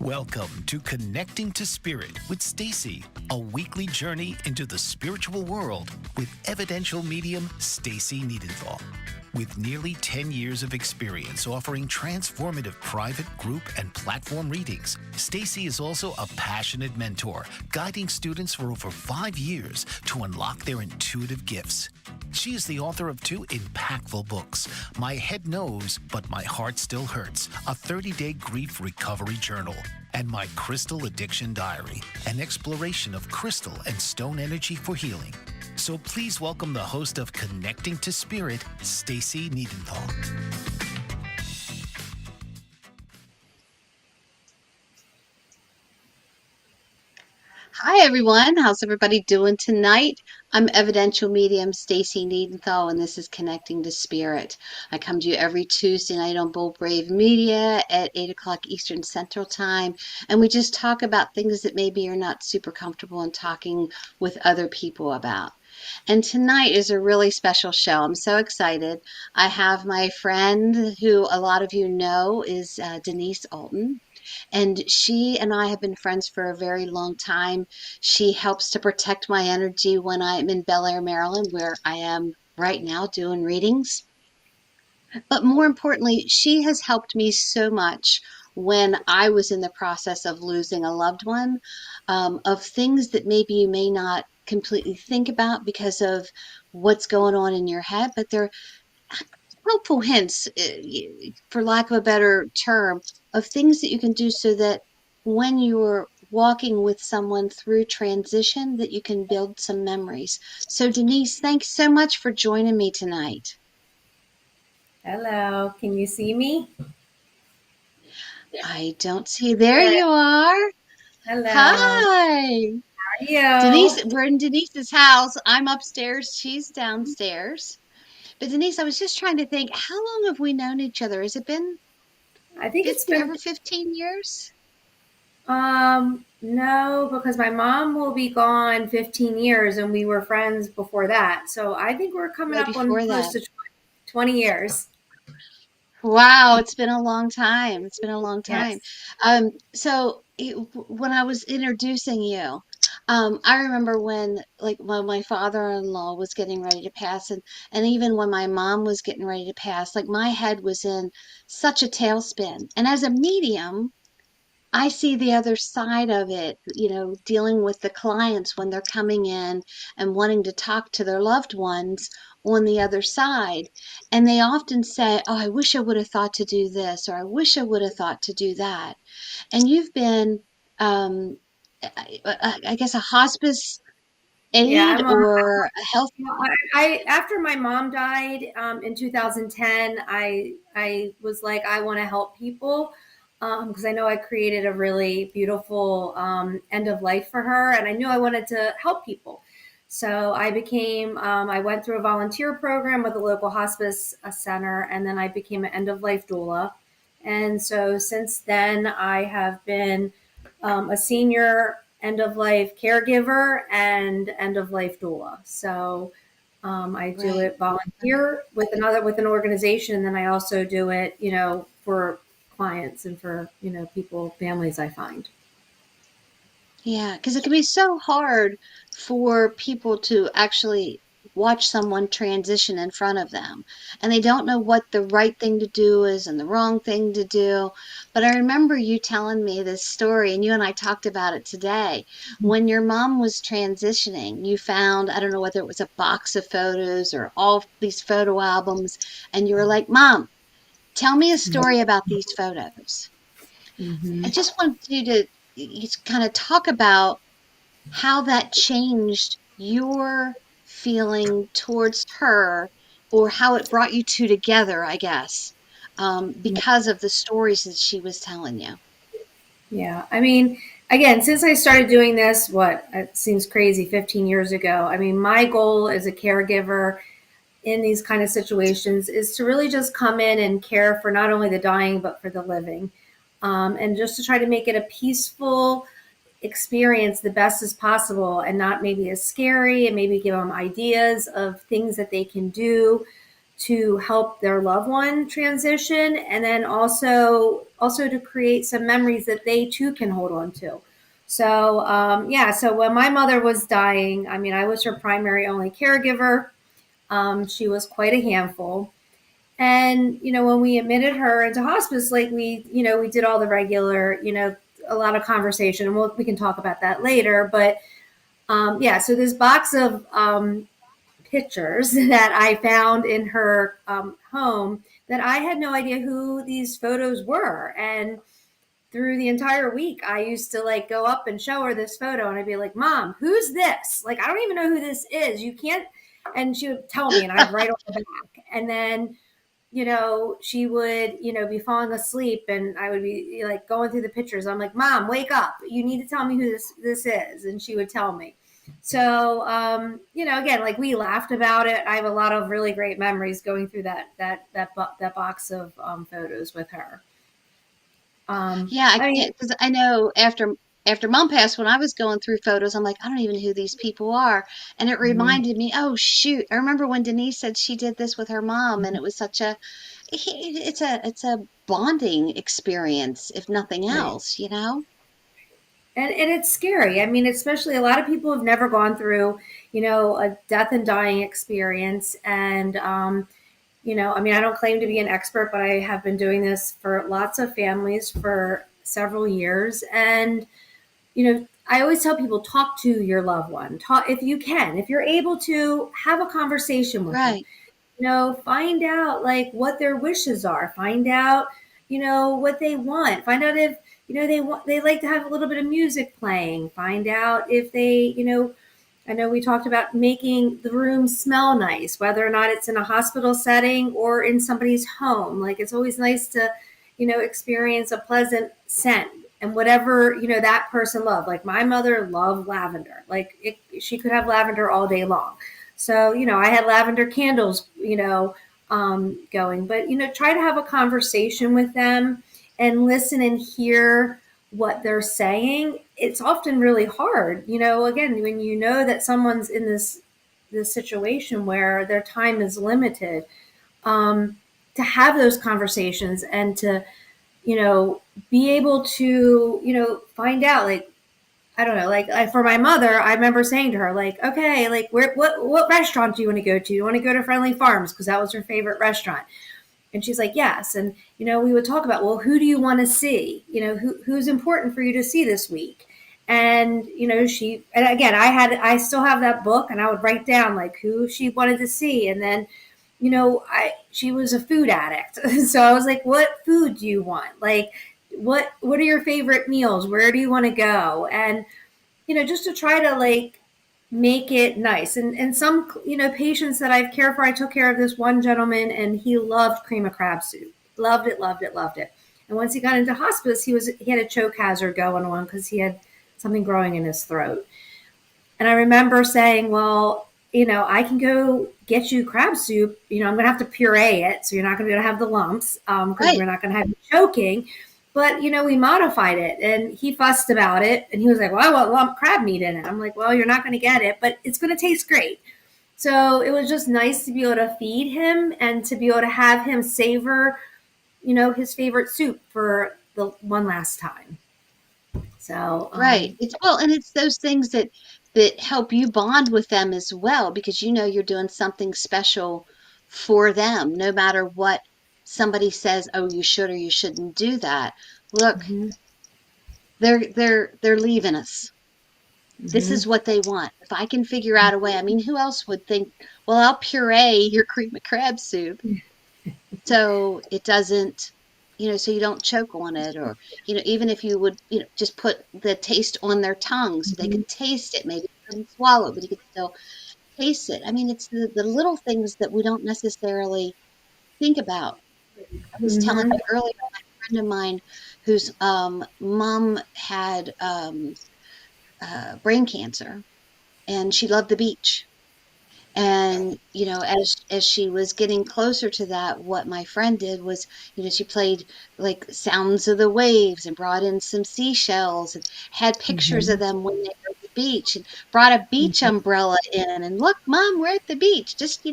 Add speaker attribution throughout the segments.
Speaker 1: Welcome to Connecting to Spirit with Stacey, a weekly journey into the spiritual world with evidential medium Stacey Niedentohl. With nearly 10 years of experience offering transformative private, group, and platform readings, Stacey is also a passionate mentor, guiding students for over 5 years to unlock their intuitive gifts. She is the author of 2 impactful books, My Head Knows, But My Heart Still Hurts, a 30-day grief recovery journal, and My Crystal Addiction Diary, an exploration of crystal and stone energy for healing. So please welcome the host of Connecting to Spirit, Stacey Niedentohl.
Speaker 2: Hi everyone, how's everybody doing tonight? I'm evidential medium Stacey Niedentohl, and this is Connecting to Spirit. I come to you every Tuesday night on Bold Brave Media at 8 o'clock Eastern Central Time, and we just talk about things that maybe you're not super comfortable in talking with other people about. And tonight is a really special show. I'm so excited. I have my friend who a lot of you know is Denise Aulton. And she and I have been friends for a very long time. She helps to protect my energy when I'm in Bel Air, Maryland, where I am right now doing readings. But more importantly, she has helped me so much when I was in the process of losing a loved one, of things that maybe you may not completely think about because of what's going on in your head, but they're helpful hints, for lack of a better term, of things that you can do so that when you're walking with someone through transition, that you can build some memories. So Denise, thanks so much for joining me tonight.
Speaker 3: Hello, can you see me?
Speaker 2: I don't see. There
Speaker 3: Good.
Speaker 2: you are.
Speaker 3: Hello.
Speaker 2: Hi.
Speaker 3: How are you?
Speaker 2: Denise, we're in Denise's house. I'm upstairs. She's downstairs. But Denise, I was just trying to think, how long have we known each other? Has it been
Speaker 3: I think it's been
Speaker 2: over 15 years?
Speaker 3: no, because my mom will be gone 15 years and we were friends before that. So I think we're coming
Speaker 2: Way
Speaker 3: up on
Speaker 2: before
Speaker 3: close
Speaker 2: that.
Speaker 3: to 20 years.
Speaker 2: Wow, it's been a long time. It's been a long time.
Speaker 3: Yes.
Speaker 2: When I was introducing you, I remember when my father-in-law was getting ready to pass, and even when my mom was getting ready to pass, like my head was in such a tailspin. And as a medium, I see the other side of it, dealing with the clients when they're coming in and wanting to talk to their loved ones on the other side. And they often say, "Oh, I wish I would have thought to do this," or "I wish I would have thought to do that." And you've been, um, I guess, a hospice
Speaker 3: Yeah,
Speaker 2: aide or a health.
Speaker 3: I after my mom died in 2010, I was like, I want to help people because I know I created a really beautiful end of life for her, and I knew I wanted to help people. So I went through a volunteer program with a local hospice center, and then I became an end of life doula. And so since then, I have been a senior end of life caregiver and end of life doula. So I do
Speaker 2: Right.
Speaker 3: it volunteer with an organization, and then I also do it, for clients and for people, families I find.
Speaker 2: Yeah, because it can be so hard for people to actually watch someone transition in front of them, and they don't know what the right thing to do is and the wrong thing to do. But I remember you telling me this story, and you and I talked about it today. When your mom was transitioning, you found, I don't know whether it was a box of photos or all these photo albums, and you were like, "Mom, tell me a story about these photos." I
Speaker 3: Mm-hmm.
Speaker 2: just want you to kind of talk about how that changed your feeling towards her, or how it brought you two together, I guess, because of the stories that she was telling you.
Speaker 3: Yeah. I mean, again, since I started doing this, what it seems crazy, 15 years ago. I mean, my goal as a caregiver in these kind of situations is to really just come in and care for not only the dying, but for the living. And just to try to make it a peaceful experience the best as possible and not maybe as scary, and maybe give them ideas of things that they can do to help their loved one transition, and then also to create some memories that they too can hold on to. So so when my mother was dying, I mean, I was her primary only caregiver. She was quite a handful. And, when we admitted her into hospice, like we did all the regular, a lot of conversation, and we can talk about that later. But so this box of pictures that I found in her home, that I had no idea who these photos were. And through the entire week, I used to like go up and show her this photo, and I'd be like, "Mom, who's this? Like, I don't even know who this is. You can't." And she would tell me, and I'd write on the back. And then, she would, be falling asleep, and I would be like going through the pictures. I'm like, "Mom, wake up. You need to tell me who this is." And she would tell me. So, again, like, we laughed about it. I have a lot of really great memories going through that box of photos with her.
Speaker 2: Yeah, I
Speaker 3: I mean,
Speaker 2: can't, because I know after mom passed, when I was going through photos, I'm like, I don't even know who these people are. And it
Speaker 3: mhm,
Speaker 2: reminded me, oh shoot, I remember when Denise said she did this with her mom, and it was such a it's a bonding experience, if nothing
Speaker 3: right.
Speaker 2: else, you know?
Speaker 3: And it's scary. I mean, especially a lot of people have never gone through, a death and dying experience. And, I mean, I don't claim to be an expert, but I have been doing this for lots of families for several years. And, I always tell people, talk to your loved one. Talk if you can, if you're able to, have a conversation with them.
Speaker 2: Right,
Speaker 3: Find out like what their wishes are. Find out, what they want. Find out if, they like to have a little bit of music playing. Find out if they, I know we talked about making the room smell nice, whether or not it's in a hospital setting or in somebody's home. Like, it's always nice to, experience a pleasant scent, and whatever, that person loved. Like, my mother loved lavender. Like, she could have lavender all day long. So, I had lavender candles, going. But, try to have a conversation with them and listen and hear what they're saying. It's often really hard, again, when you know that someone's in this situation where their time is limited, to have those conversations and to, be able to, find out, like, I don't know, like for my mother, I remember saying to her, like, okay, like, what restaurant do you want to go to? You want to go to Friendly Farms? Because that was her favorite restaurant. And she's like, yes. And, we would talk about, well, who do you want to see? Who's important for you to see this week? And, and again, I still have that book, and I would write down like who she wanted to see. And then, she was a food addict. So I was like, what food do you want? Like, what are your favorite meals? Where do you want to go? And, just to try to like make it nice. And some, patients that I've cared for, I took care of this one gentleman, and he loved cream of crab soup. Loved it, loved it, loved it. And once he got into hospice, he had a choke hazard going on because he had something growing in his throat. And I remember saying, well, I can go get you crab soup. I'm going to have to puree it, so you're not going to be able to have the lumps, because
Speaker 2: right.
Speaker 3: we're not going to have you choking. But, we modified it, and he fussed about it, and he was like, well, I want lump crab meat in it. I'm like, well, you're not going to get it, but it's going to taste great. So it was just nice to be able to feed him and to be able to have him savor, his favorite soup for the one last time. So,
Speaker 2: Right. And it's those things that help you bond with them as well, because you know you're doing something special for them, no matter what somebody says, oh, you should or you shouldn't do that. Look,
Speaker 3: mhm,
Speaker 2: they're leaving us. This
Speaker 3: mhm,
Speaker 2: is what they want. If I can figure out a way, I mean, who else would think, well, I'll puree your cream of crab soup so it doesn't, so you don't choke on it, or, even if you would, just put the taste on their tongue so they
Speaker 3: mhm,
Speaker 2: could taste it. Maybe you couldn't swallow it, but you could still taste it. I mean, it's the little things that we don't necessarily think about. I was telling
Speaker 3: mhm,
Speaker 2: you earlier, a friend of mine whose mom had brain cancer, and she loved the beach. And, as she was getting closer to that, what my friend did was, she played like sounds of the waves and brought in some seashells and had pictures of
Speaker 3: mhm,
Speaker 2: them when they were at the beach, and brought a beach
Speaker 3: mhm,
Speaker 2: umbrella in, and look, Mom, we're at the beach. Just,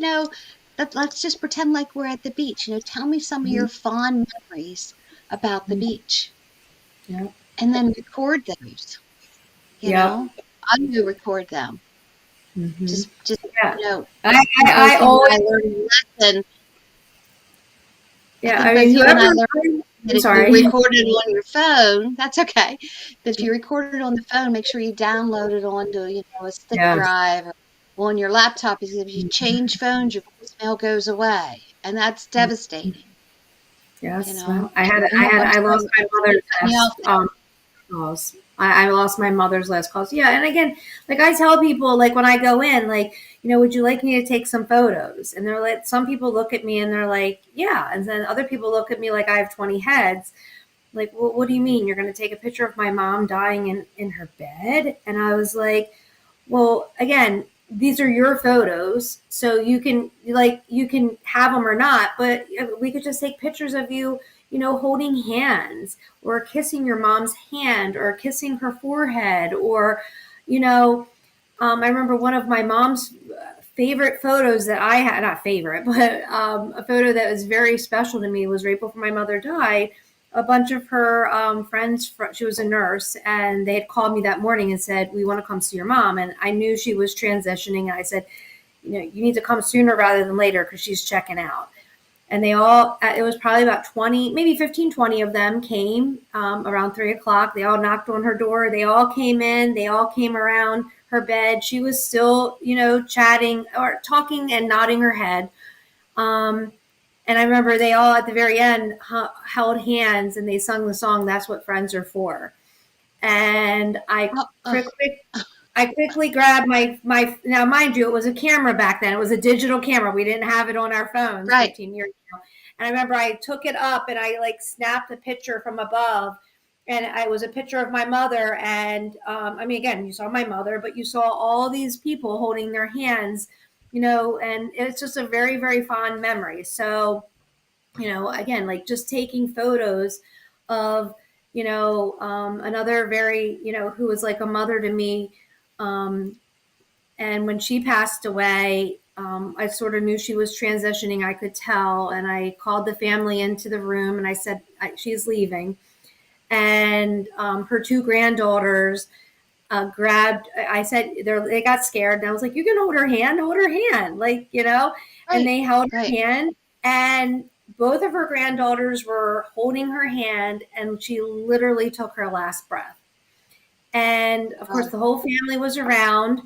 Speaker 2: let's just pretend like we're at the beach. Tell me some of your fond memories about the beach,
Speaker 3: Yeah.
Speaker 2: and then record those.
Speaker 3: Yep.
Speaker 2: I'm gonna record them.
Speaker 3: Hmm.
Speaker 2: Just
Speaker 3: Yeah.
Speaker 2: I think both
Speaker 3: I
Speaker 2: you and
Speaker 3: always,
Speaker 2: I learned a lesson. I
Speaker 3: yeah.
Speaker 2: think
Speaker 3: I
Speaker 2: both
Speaker 3: mean,
Speaker 2: you and I
Speaker 3: whoever,
Speaker 2: learned that
Speaker 3: I'm
Speaker 2: if you
Speaker 3: sorry.
Speaker 2: record it on your phone, that's okay. But if you record it on the phone, make sure you download it onto, a stick
Speaker 3: Yes.
Speaker 2: drive or on your laptop, because if you change phones, your voicemail goes away, and that's devastating.
Speaker 3: Yes.
Speaker 2: And
Speaker 3: Well,
Speaker 2: I'm
Speaker 3: I
Speaker 2: sorry,
Speaker 3: lost my mother's
Speaker 2: cut me off
Speaker 3: last, calls. I lost my mother's last calls. Yeah. And again, like I tell people, like when I go in, like, would you like me to take some photos? And they're like, some people look at me and they're like, yeah. And then other people look at me like I have 20 heads. Like, well, what do you mean? You're going to take a picture of my mom dying in her bed? And I was like, well, again, these are your photos, so you can have them or not, but we could just take pictures of you, holding hands or kissing your mom's hand or kissing her forehead or, you know, I remember one of my mom's favorite photos that I had, not favorite, but a photo that was very special to me was right before my mother died. A bunch of her friends, she was a nurse, and they had called me that morning and said, we want to come see your mom. And I knew she was transitioning. And I said, you need to come sooner rather than later because she's checking out. And they all, it was probably about 20, maybe 15, 20 of them came around 3 o'clock. They all knocked on her door. They all came in. They all came around her bed. She was still, chatting or talking and nodding her head. Um, and I remember they all at the very end held hands and they sung the song, "That's What Friends Are For." And
Speaker 2: Oh,
Speaker 3: I quickly grabbed my now mind you, it was a camera back then. It was a digital camera. We didn't have it on our phones
Speaker 2: right.
Speaker 3: 15 years ago. And I remember I took it up and I like snapped a picture from above. And it was a picture of my mother. And I mean, again, you saw my mother, but you saw all these people holding their hands, and it's just a very, very fond memory. So, again, like just taking photos of, another very, who was like a mother to me. Um, and when she passed away, I sort of knew she was transitioning. I could tell. And I called the family into the room and I said, she's leaving. And her two granddaughters grabbed, I said, they got scared. And I was like, you can hold her hand, like, and
Speaker 2: Right,
Speaker 3: they held her
Speaker 2: right.
Speaker 3: hand. And both of her granddaughters were holding her hand. And she literally took her last breath. And of course,
Speaker 2: Wow.
Speaker 3: the whole family was around.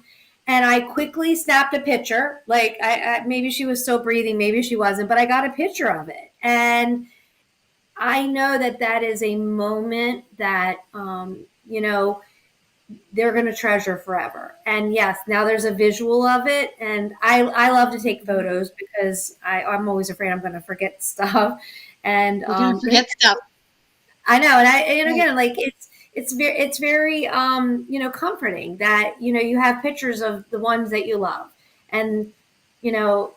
Speaker 3: And I quickly snapped a picture. Like, maybe she was still breathing, maybe she wasn't, but I got a picture of it. And I know that that is a moment that, they're going to treasure forever. And yes, now there's a visual of it. And I love to take photos because I'm always afraid I'm going to forget stuff. And,
Speaker 2: You're gonna forget stuff.
Speaker 3: I know. And
Speaker 2: Right.
Speaker 3: again, like it's very, comforting that, you have pictures of the ones that you love. And, you know,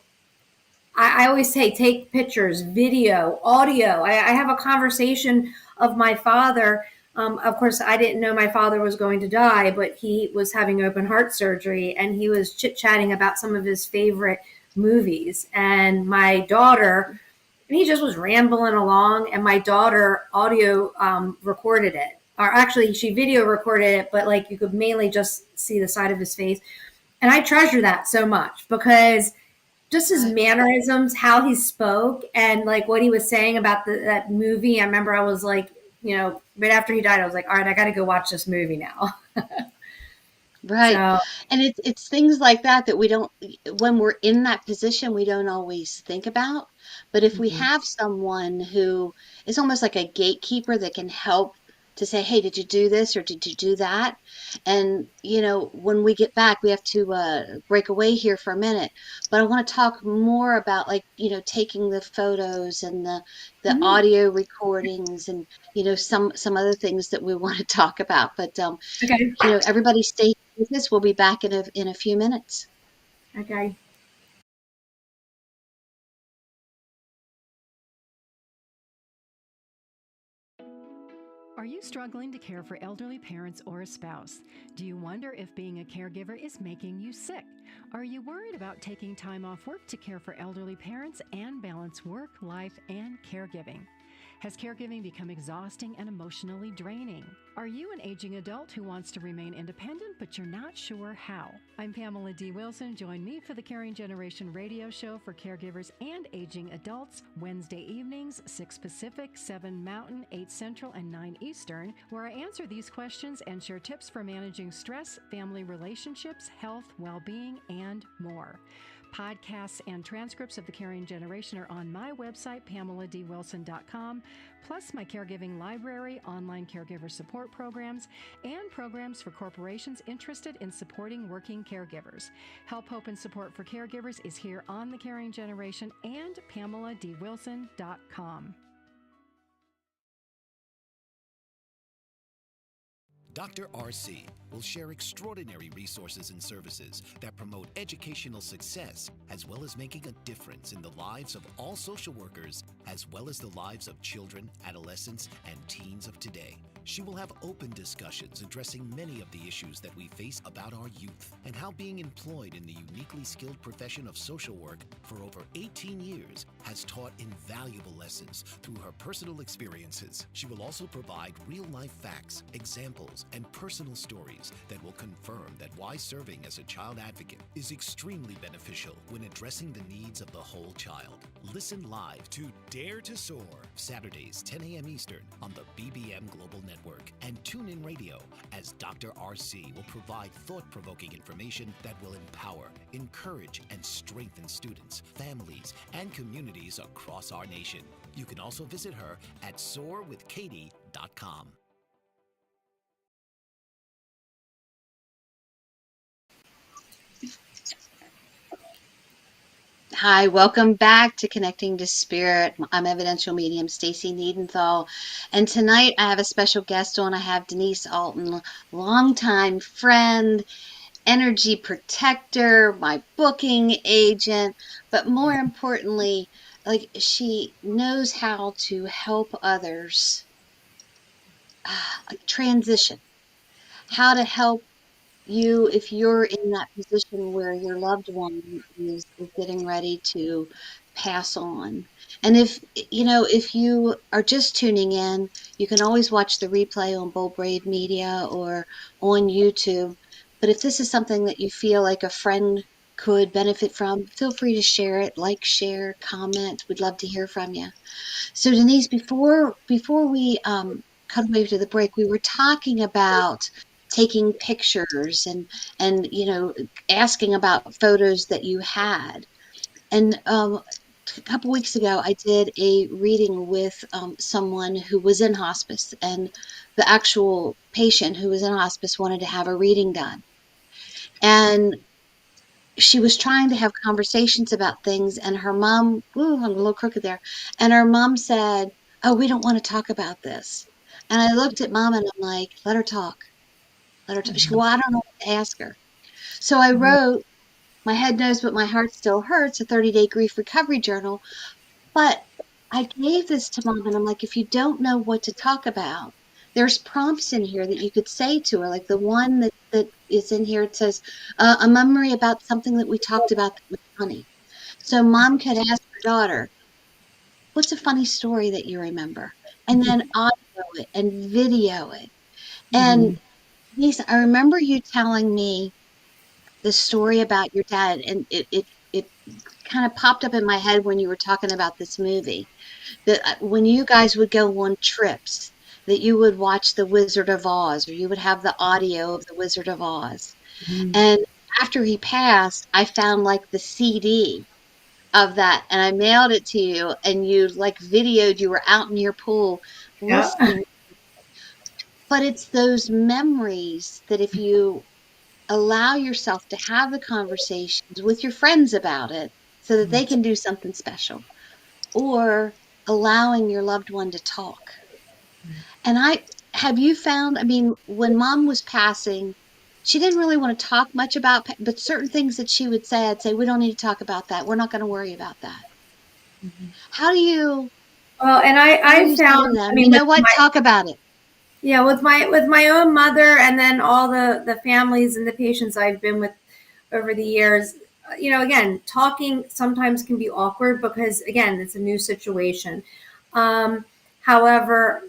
Speaker 3: I always say, take pictures, video, audio. I have a conversation of my father. Of course, I didn't know my father was going to die, but he was having open heart surgery and he was chit chatting about some of his favorite movies. And my daughter, and he just was rambling along, and my daughter audio recorded it. Or actually, she video recorded it, but like you could mainly just see the side of his face. And I treasure that so much because just his
Speaker 2: Right.
Speaker 3: mannerisms, how he spoke, and like what he was saying about that movie. I remember I was like, right after he died, I was like, all right, I got to go watch this movie now.
Speaker 2: Right.
Speaker 3: So,
Speaker 2: And it's things like that that we don't, when we're in that position, we don't always think about. But if we
Speaker 3: mhm.
Speaker 2: have someone who is almost like a gatekeeper that can help to say, hey, did you do this or did you do that? And, when we get back, we have to break away here for a minute. But I want to talk more about, like, taking the photos and the
Speaker 3: Mhm.
Speaker 2: audio recordings and, some other things that we want to talk about. But
Speaker 3: Okay.
Speaker 2: everybody stay with us. We'll be back in a few minutes.
Speaker 3: Okay.
Speaker 4: Are you struggling to care for elderly parents or a spouse? Do you wonder if being a caregiver is making you sick? Are you worried about taking time off work to care for elderly parents and balance work, life, and caregiving? Has caregiving become exhausting and emotionally draining? Are you an aging adult who wants to remain independent, but you're not sure how? I'm Pamela D. Wilson. Join me for the Caring Generation radio show for caregivers and aging adults, Wednesday evenings, 6 Pacific, 7 Mountain, 8 Central, and 9 Eastern, where I answer these questions and share tips for managing stress, family relationships, health, well-being, and more. Podcasts and transcripts of the Caring Generation are on my website, PamelaDWilson.com, plus my caregiving library, online caregiver support programs, and programs for corporations interested in supporting working caregivers. Help, hope, and support for caregivers is here on the Caring Generation and PamelaDWilson.com.
Speaker 1: Dr. RC will share extraordinary resources and services that promote educational success, as well as making a difference in the lives of all social workers, as well as the lives of children, adolescents, and teens of today. She will have open discussions addressing many of the issues that we face about our youth and how being employed in the uniquely skilled profession of social work for over 18 years has taught invaluable lessons through her personal experiences. She will also provide real-life facts, examples, and personal stories that will confirm that why serving as a child advocate is extremely beneficial when addressing the needs of the whole child. Listen live to Dare to Soar, Saturdays, 10 a.m. Eastern on the BBM Global Network, and TuneIn Radio as Dr. RC will provide thought-provoking information that will empower, encourage, and strengthen students, families, and communities across our nation. You can also visit her at soarwithkatie.com.
Speaker 2: Hi, welcome back to Connecting to Spirit. I'm evidential medium Stacey Niedentohl, and tonight I have a special guest on. I have Denise Aulton, longtime friend, energy protector, my booking agent, but more importantly, like she knows how to help others transition, how to help you if you're in that position where your loved one is getting ready to pass on. And if you are just tuning in, you can always watch the replay on Bold Brave Media or on YouTube. But if this is something that you feel like a friend could benefit from, feel free to share it, like, share, comment. We'd love to hear from you. So Denise, before we cut away to the break, we were talking about taking pictures and asking about photos that you had. And a couple weeks ago, I did a reading with someone who was in hospice, and the actual patient who was in hospice wanted to have a reading done. And she was trying to have conversations about things, and her mom, ooh, I'm a little crooked there, and her mom said, "Oh, we don't want to talk about this." And I looked at mom and I'm like, let her talk. Let her talk. She goes, well, I don't know what to ask her. So I wrote, My Head Knows But My Heart Still Hurts, a 30-day grief recovery journal. But I gave this to mom and I'm like, if you don't know what to talk about, there's prompts in here that you could say to her, like the one that is in here. It says, a memory about something that we talked about that was funny. So mom could ask her daughter, what's a funny story that you remember? And then audio it and video it. And Lisa, I remember you telling me the story about your dad, and it kind of popped up in my head when you were talking about this movie, that when you guys would go on trips, that you would watch The Wizard of Oz, or you would have the audio of The Wizard of Oz. And after he passed, I found like the CD of that, and I mailed it to you, and you like videoed, you were out in your pool
Speaker 3: Yeah.
Speaker 2: listening. But it's those memories that if you allow yourself to have the conversations with your friends about it so that they can do something special, or allowing your loved one to talk. And have you found, I mean, when mom was passing, she didn't really want to talk much about, but certain things that she would say, I'd say, we don't need to talk about that. We're not going to worry about that. How do you,
Speaker 3: Well, and
Speaker 2: how do
Speaker 3: I
Speaker 2: you say to
Speaker 3: found, I
Speaker 2: them, you
Speaker 3: mean, with
Speaker 2: know what, talk about it?
Speaker 3: Yeah, with my own mother, and then all the families and the patients I've been with over the years, again, talking sometimes can be awkward because again, it's a new situation. Um, However,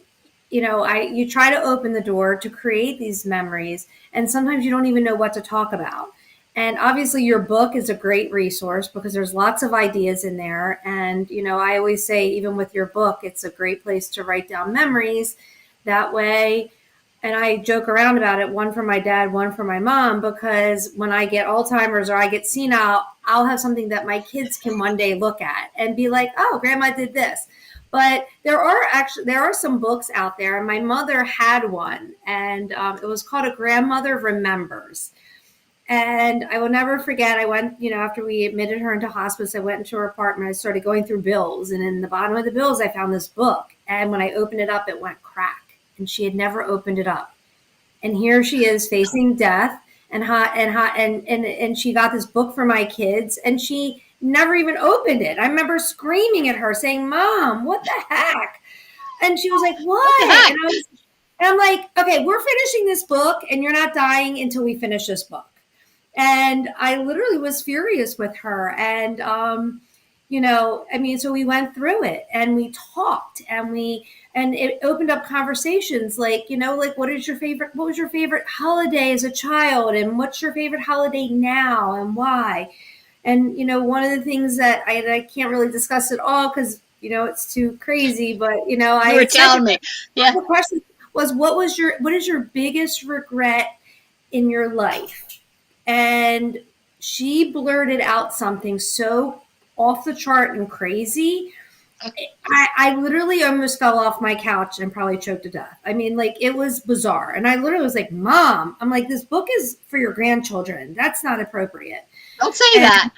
Speaker 3: I you try to open the door to create these memories, and sometimes you don't even know what to talk about. And obviously, your book is a great resource because there's lots of ideas in there. And I always say, even with your book, it's a great place to write down memories. That way, and I joke around about it, one for my dad, one for my mom, because when I get Alzheimer's or I get senile, I'll have something that my kids can one day look at and be like, oh, grandma did this. But there are some books out there, and my mother had one, and it was called A Grandmother Remembers. And I will never forget, I went, after we admitted her into hospice, I went into her apartment. I started going through bills. And in the bottom of the bills, I found this book. And when I opened it up, it went crack. And she had never opened it up. And here she is facing death. And she got this book for my kids. And she never even opened it. I remember screaming at her, saying, Mom, what the heck? And she was like, what? And I'm like, okay, we're finishing this book, and you're not dying until we finish this book. And I literally was furious with her. And, so we went through it and we talked, and it opened up conversations like, what was your favorite holiday as a child? And what's your favorite holiday now and why? And, one of the things that I can't really discuss at all because, it's too crazy, but,
Speaker 2: You were telling me. Yeah.
Speaker 3: The question was, what is your biggest regret in your life? And she blurted out something so off the chart and crazy. I literally almost fell off my couch and probably choked to death. I mean, like, it was bizarre. And I literally was like, Mom, I'm like, this book is for your grandchildren. That's not appropriate.
Speaker 2: Don't say that.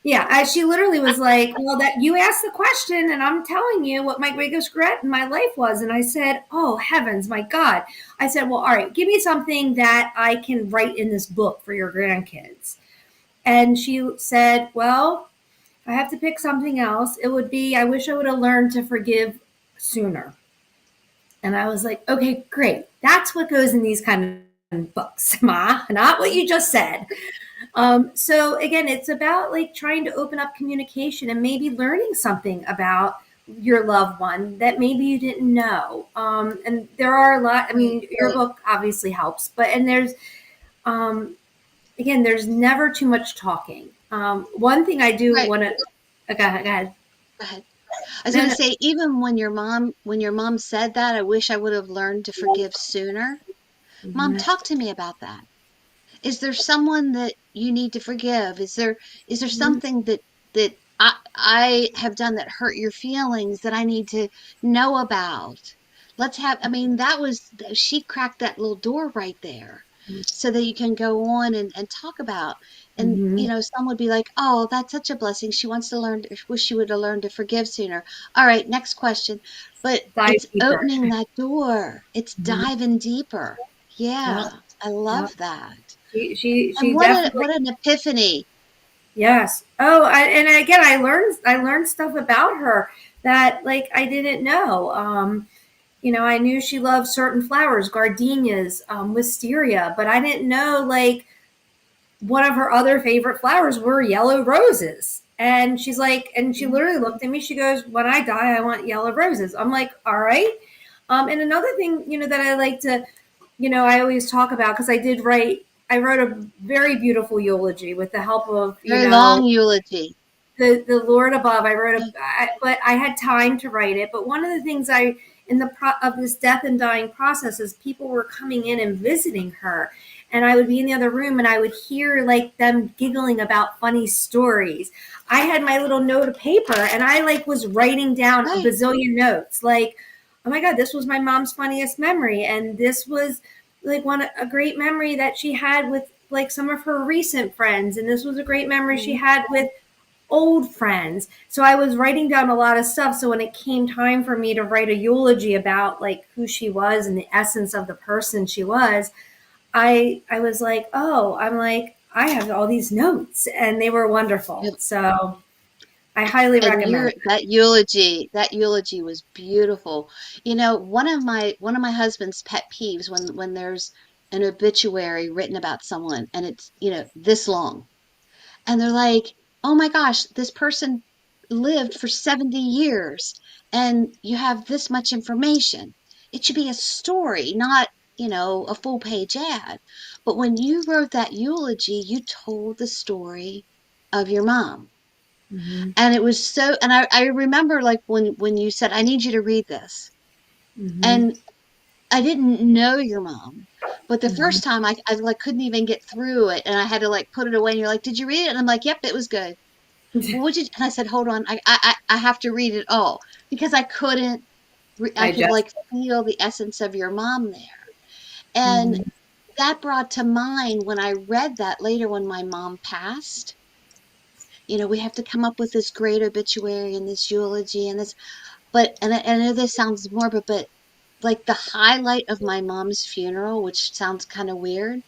Speaker 3: Yeah, she literally was like, well, that you asked the question, and I'm telling you what my biggest regret in my life was. And I said, oh, heavens, my God. I said, well, all right, give me something that I can write in this book for your grandkids. And she said, well, if I have to pick something else, it would be, I wish I would have learned to forgive sooner. And I was like, okay, great. That's what goes in these kind of books, Ma, not what you just said. So again, it's about like trying to open up communication and maybe learning something about your loved one that maybe you didn't know. And there are a lot, I mean, your book obviously helps, and there's, again, there's never too much talking. One thing I do want to, go ahead.
Speaker 2: Go ahead. I was going to say, even when your mom said that, I wish I would have learned to forgive sooner. Mm-hmm. Mom, talk to me about that. Is there someone that you need to forgive? Is there something that I have done that hurt your feelings that I need to know about? She cracked that little door right there so that you can go on and talk about. And, some would be like, oh, that's such a blessing. She wants to wish she would have learned to forgive sooner. All right, next question. But it's deeper. Opening that door. It's diving deeper. Yeah, yep. I love that.
Speaker 3: She
Speaker 2: what an epiphany.
Speaker 3: Yes. Oh, and again, I learned stuff about her that like I didn't know. I knew she loved certain flowers, gardenias, wisteria, but I didn't know like one of her other favorite flowers were yellow roses. And she's like, and she literally looked at me. She goes, when I die, I want yellow roses. I'm like, all right. And another thing, that I like to, I always talk about, because I wrote a very beautiful eulogy with the help of,
Speaker 2: very long eulogy.
Speaker 3: The Lord above. But I had time to write it. But one of the things of this death and dying process is people were coming in and visiting her. And I would be in the other room and I would hear like them giggling about funny stories. I had my little note of paper and I like was writing down a bazillion notes. Like, oh my God, this was my mom's funniest memory. And this was like a great memory that she had with like some of her recent friends. And this was a great memory she had with old friends. So I was writing down a lot of stuff. So when it came time for me to write a eulogy about like who she was and the essence of the person she was, I was like, oh, I'm like, I have all these notes and they were wonderful. Yep. So I highly
Speaker 2: And
Speaker 3: recommend.
Speaker 2: that eulogy was beautiful. You know, one of my husband's pet peeves when there's an obituary written about someone and it's, this long. And they're like, "Oh my gosh, this person lived for 70 years and you have this much information. It should be a story, not, a full page ad." But when you wrote that eulogy, you told the story of your mom.
Speaker 3: Hmm.
Speaker 2: And it was so, and I remember like when you said, "I need you to read this."
Speaker 3: Hmm.
Speaker 2: And I didn't know your mom. But the
Speaker 3: Hmm.
Speaker 2: first time I like couldn't even get through it and I had to like put it away and you're like, "Did you read it?" And I'm like, "Yep, it was good." "Well, what did," and I said, "Hold on, I have to read it all," because I couldn't, I could
Speaker 3: Digest.
Speaker 2: like feel the essence of your mom there. And
Speaker 3: Hmm.
Speaker 2: that brought to mind when I read that later when my mom passed, we have to come up with this great obituary and this eulogy and this, but, and I know this sounds morbid, but like the highlight of my mom's funeral, which sounds kind of weird,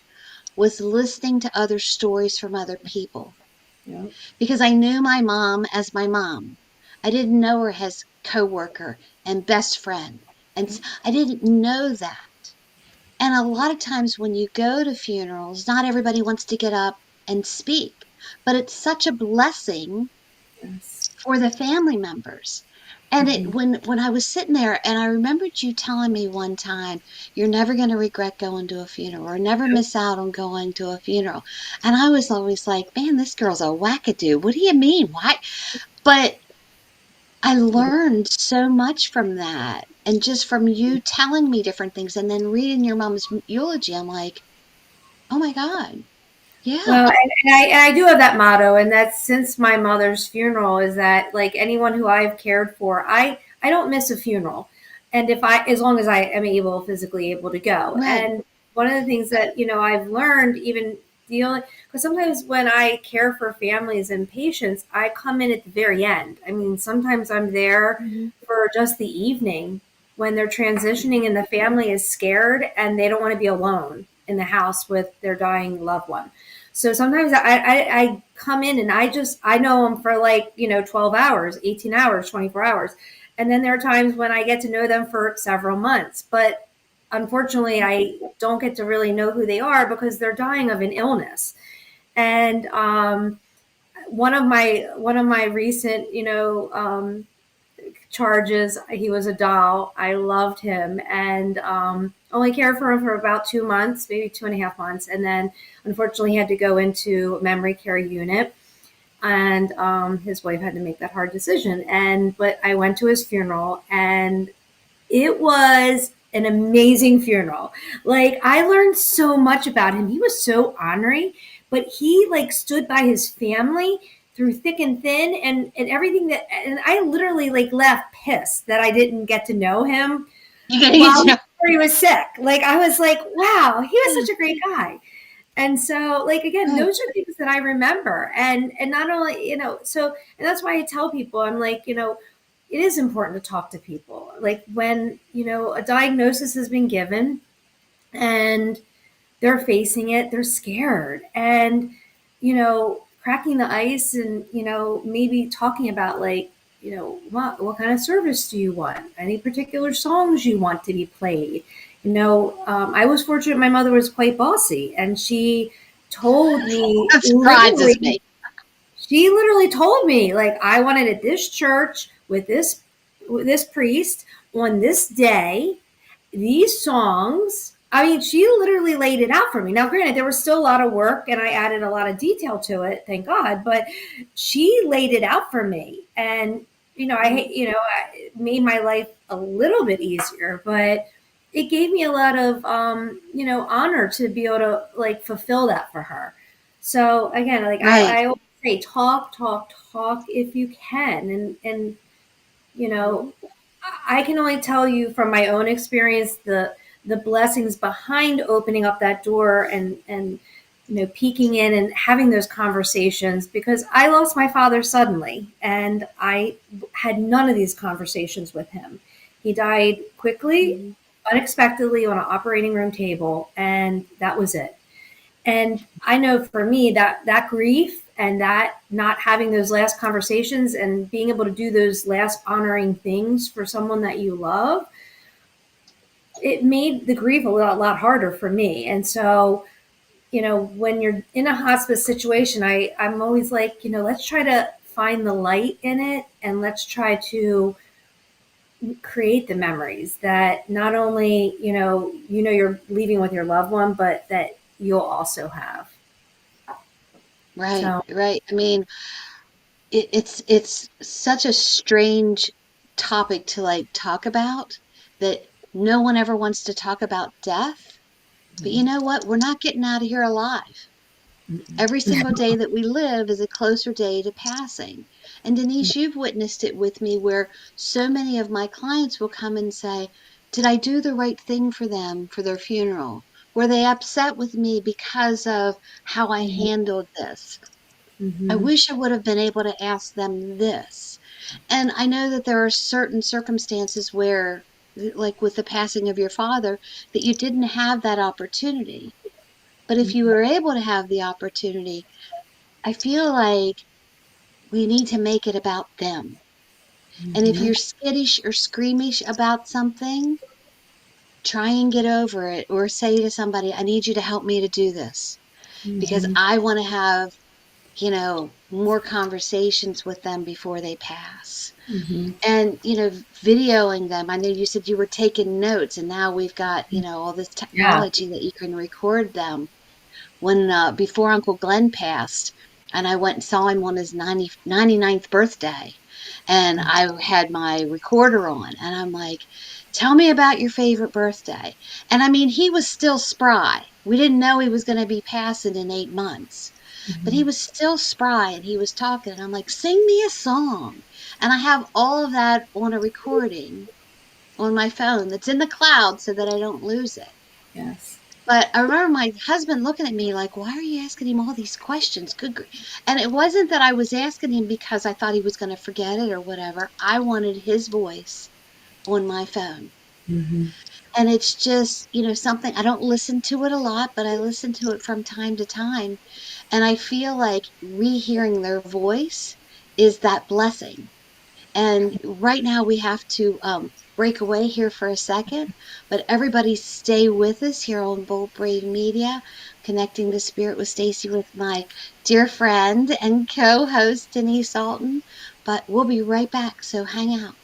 Speaker 2: was listening to other stories from other people
Speaker 3: Yeah.
Speaker 2: because I knew my mom as my mom. I didn't know her as coworker and best friend. And I didn't know that. And a lot of times when you go to funerals, not everybody wants to get up and speak, but it's such a blessing
Speaker 3: Yes.
Speaker 2: for the family members. And it
Speaker 3: Hmm.
Speaker 2: when I was sitting there and I remembered you telling me one time, "You're never going to regret going to a funeral or never miss out on going to a funeral." And I was always like, "Man, this girl's a wackadoo. What do you mean? Why?" But I learned so much from that. And just from you telling me different things and then reading your mom's eulogy, I'm like, "Oh my God.
Speaker 3: Well,
Speaker 2: Yeah."
Speaker 3: and I do have that motto, and that's since my mother's funeral is that like anyone who I've cared for, I don't miss a funeral, and if I as long as I am physically able to go.
Speaker 2: Right.
Speaker 3: And one of the things that I've learned even dealing because sometimes when I care for families and patients, I come in at the very end. I mean, sometimes I'm there
Speaker 2: Mhm.
Speaker 3: for just the evening when they're transitioning and the family is scared and they don't want to be alone in the house with their dying loved one. So sometimes I come in and I know them for like, 12 hours, 18 hours, 24 hours. And then there are times when I get to know them for several months. But unfortunately, I don't get to really know who they are because they're dying of an illness. And one of my recent, charges. He was a doll. I loved him and only cared for him for about 2 months, maybe 2.5 months. And then unfortunately he had to go into a memory care unit. And his wife had to make that hard decision. But I went to his funeral and it was an amazing funeral. Like I learned so much about him. He was so ornery, but he like stood by his family through thick and thin and everything that and I literally like left pissed that I didn't get to know him
Speaker 2: You gotta get
Speaker 3: while
Speaker 2: to know.
Speaker 3: he was sick. Like I was like, wow, he was such a great guy. And so like again,
Speaker 2: Right.
Speaker 3: those are things that I remember. And not only, so and that's why I tell people, I'm like, it is important to talk to people. Like when, a diagnosis has been given and they're facing it, they're scared. And, cracking the ice and, maybe talking about like, what kind of service do you want? Any particular songs you want to be played? I was fortunate. My mother was quite bossy, and told me
Speaker 2: That surprises
Speaker 3: literally
Speaker 2: me.
Speaker 3: she literally told me, like, I wanted at this church with this priest on this day, these songs. I mean, she literally laid it out for me. Now, granted, there was still a lot of work and I added a lot of detail to it, thank God, but she laid it out for me. And, I made my life a little bit easier, but it gave me a lot of, honor to be able to like fulfill that for her. So again, like
Speaker 2: Right.
Speaker 3: I always say, talk, talk, talk if you can. And, you know, I can only tell you from my own experience the blessings behind opening up that door and peeking in and having those conversations because I lost my father suddenly and I had none of these conversations with him. He died quickly,
Speaker 2: Mhm.
Speaker 3: unexpectedly on an operating room table, and that was it. And I know for me that grief and that not having those last conversations and being able to do those last honoring things for someone that you love, it made the grief a lot harder for me. And so, when you're in a hospice situation, I'm always like, let's try to find the light in it, and let's try to create the memories that not only, you're leaving with your loved one, but that you'll also have.
Speaker 2: Right,
Speaker 3: So,
Speaker 2: right. I mean, it's such a strange topic to like talk about, that no one ever wants to talk about death. But you know what? We're not getting out of here alive. Every single day that we live is a closer day to passing. And Denise, you've witnessed it with me, where so many of my clients will come and say, did I do the right thing for them for their funeral? Were they upset with me because of how I handled this? I
Speaker 3: mm-hmm.
Speaker 2: wish I would have been able to ask them this. And I know that there are certain circumstances where, like with the passing of your father, that you didn't have that opportunity. But if you were able to have the opportunity, I feel like we need to make it about them. And if
Speaker 3: Mm-hmm.
Speaker 2: you're skittish or squeamish about something, try and get over it, or say to somebody, I need you to help me to do this because
Speaker 3: Mm-hmm.
Speaker 2: I want to have, more conversations with them before they pass.
Speaker 3: Mm-hmm.
Speaker 2: And, videoing them. I know you said you were taking notes, and now we've got, all this
Speaker 3: Yeah.
Speaker 2: technology that you can record them. When before Uncle Glenn passed, and I went and saw him on his 99th birthday, and I had my recorder on, and I'm like, tell me about your favorite birthday. And I mean, he was still spry. We didn't know he was going to be passing in 8 months, but he
Speaker 3: Mm-hmm.
Speaker 2: was still spry, and he was talking, and I'm like, sing me a song. And I have all of that on a recording on my phone that's in the cloud so that I don't lose it.
Speaker 3: Yes.
Speaker 2: But I remember my husband looking at me like, why are you asking him all these questions? And it wasn't that I was asking him because I thought he was going to forget it or whatever. I wanted his voice on my phone.
Speaker 3: Mm-hmm.
Speaker 2: And it's just, something, I don't listen to it a lot, but I listen to it from time to time. And I feel like rehearing their voice is that blessing. And right now we have to break away here for a second, but everybody stay with us here on Bold Brave Media, Connecting the Spirit with Stacey, with my dear friend and co-host Denise Aulton. But we'll be right back, so hang out.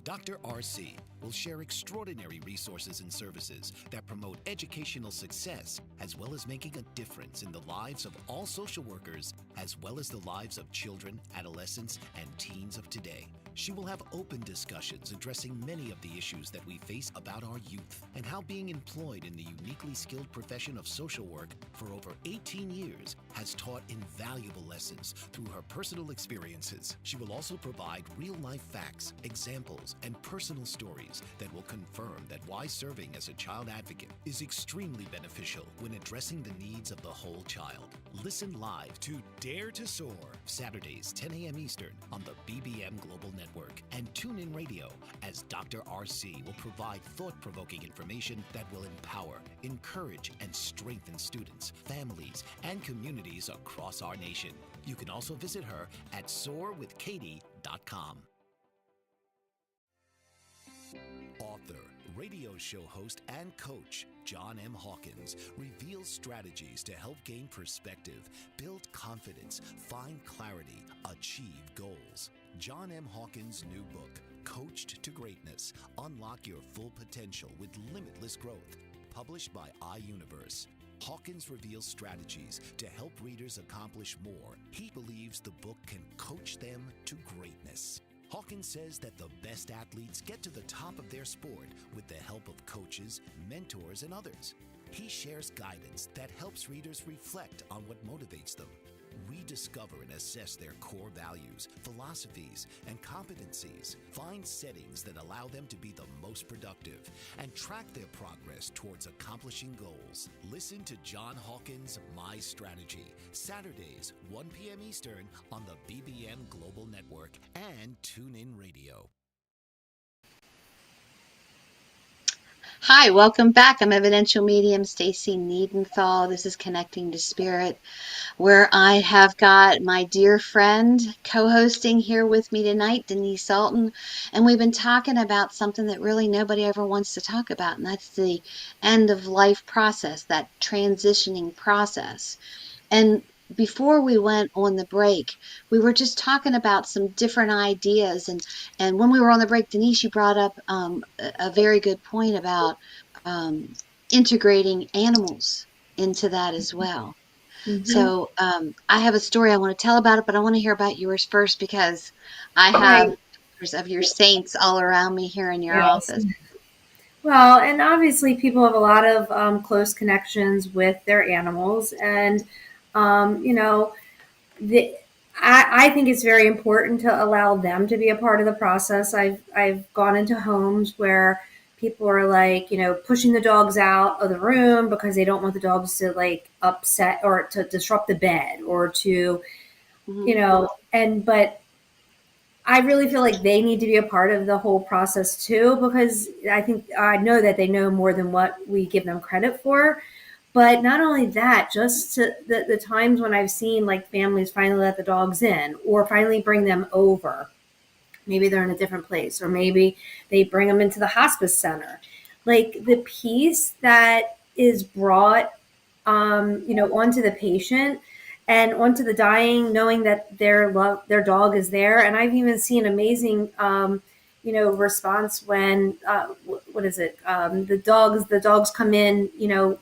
Speaker 1: Dr. RC will share extraordinary resources and services that promote educational success, as well as making a difference in the lives of all social workers, as well as the lives of children, adolescents, and teens of today. She will have open discussions addressing many of the issues that we face about our youth, and how being employed in the uniquely skilled profession of social work for over 18 years has taught invaluable lessons through her personal experiences. She will also provide real-life facts, examples, and personal stories that will confirm that why serving as a child advocate is extremely beneficial when addressing the needs of the whole child. Listen live to Dare to Soar, Saturdays, 10 a.m. Eastern on the BBM Global Network, and tune in radio as Dr. RC will provide thought-provoking information that will empower, encourage, and strengthen students, families, and communities across our nation. You can also visit her at soarwithkatie.com. Author, radio show host, and coach John M. Hawkins reveals strategies to help gain perspective, build confidence, find clarity, achieve goals. John M. Hawkins' new book, Coached to Greatness: Unlock Your Full Potential with Limitless Growth, published by iUniverse. Hawkins reveals strategies to help readers accomplish more. He believes the book can coach them to greatness. Hawkins says that the best athletes get to the top of their sport with the help of coaches, mentors, and others. He shares guidance that helps readers reflect on what motivates them, rediscover and assess their core values, philosophies, and competencies, find settings that allow them to be the most productive, and track their progress towards accomplishing goals. Listen to John Hawkins' My Strategy, Saturdays, 1 p.m. Eastern on the BBM Global Network and TuneIn Radio.
Speaker 2: Hi, Hi, welcome back. I'm evidential medium Stacey Niedentohl. This is Connecting to Spirit, where I have got my dear friend co-hosting here with me tonight, Denise Aulton, and we've been talking about something that really nobody ever wants to talk about, and that's the end of life process, that transitioning process. And before we went on the break, we were just talking about some different ideas. And when we were on the break, Denise, you brought up a very good point about um, integrating animals into that as well.
Speaker 3: Mm-hmm.
Speaker 2: So I have a story I want to tell about it, but I want to hear about yours first because I have
Speaker 3: Right.
Speaker 2: pictures of your saints all around me here in your
Speaker 3: Yes.
Speaker 2: office.
Speaker 3: Well, and obviously, people have a lot of close connections with their animals, and you know, the, I think it's very important to allow them to be a part of the process. I've gone into homes where people are like, pushing the dogs out of the room because they don't want the dogs to like upset or to disrupt the bed or to,
Speaker 2: Hmm.
Speaker 3: but I really feel like they need to be a part of the whole process too, because I know that they know more than what we give them credit for. But not only that, just to the times when I've seen like families finally let the dogs in or finally bring them over. Maybe they're in a different place, or maybe they bring them into the hospice center. Like the piece that is brought, onto the patient and onto the dying, knowing that their dog is there. And I've even seen amazing, response when what is it? The dogs come in,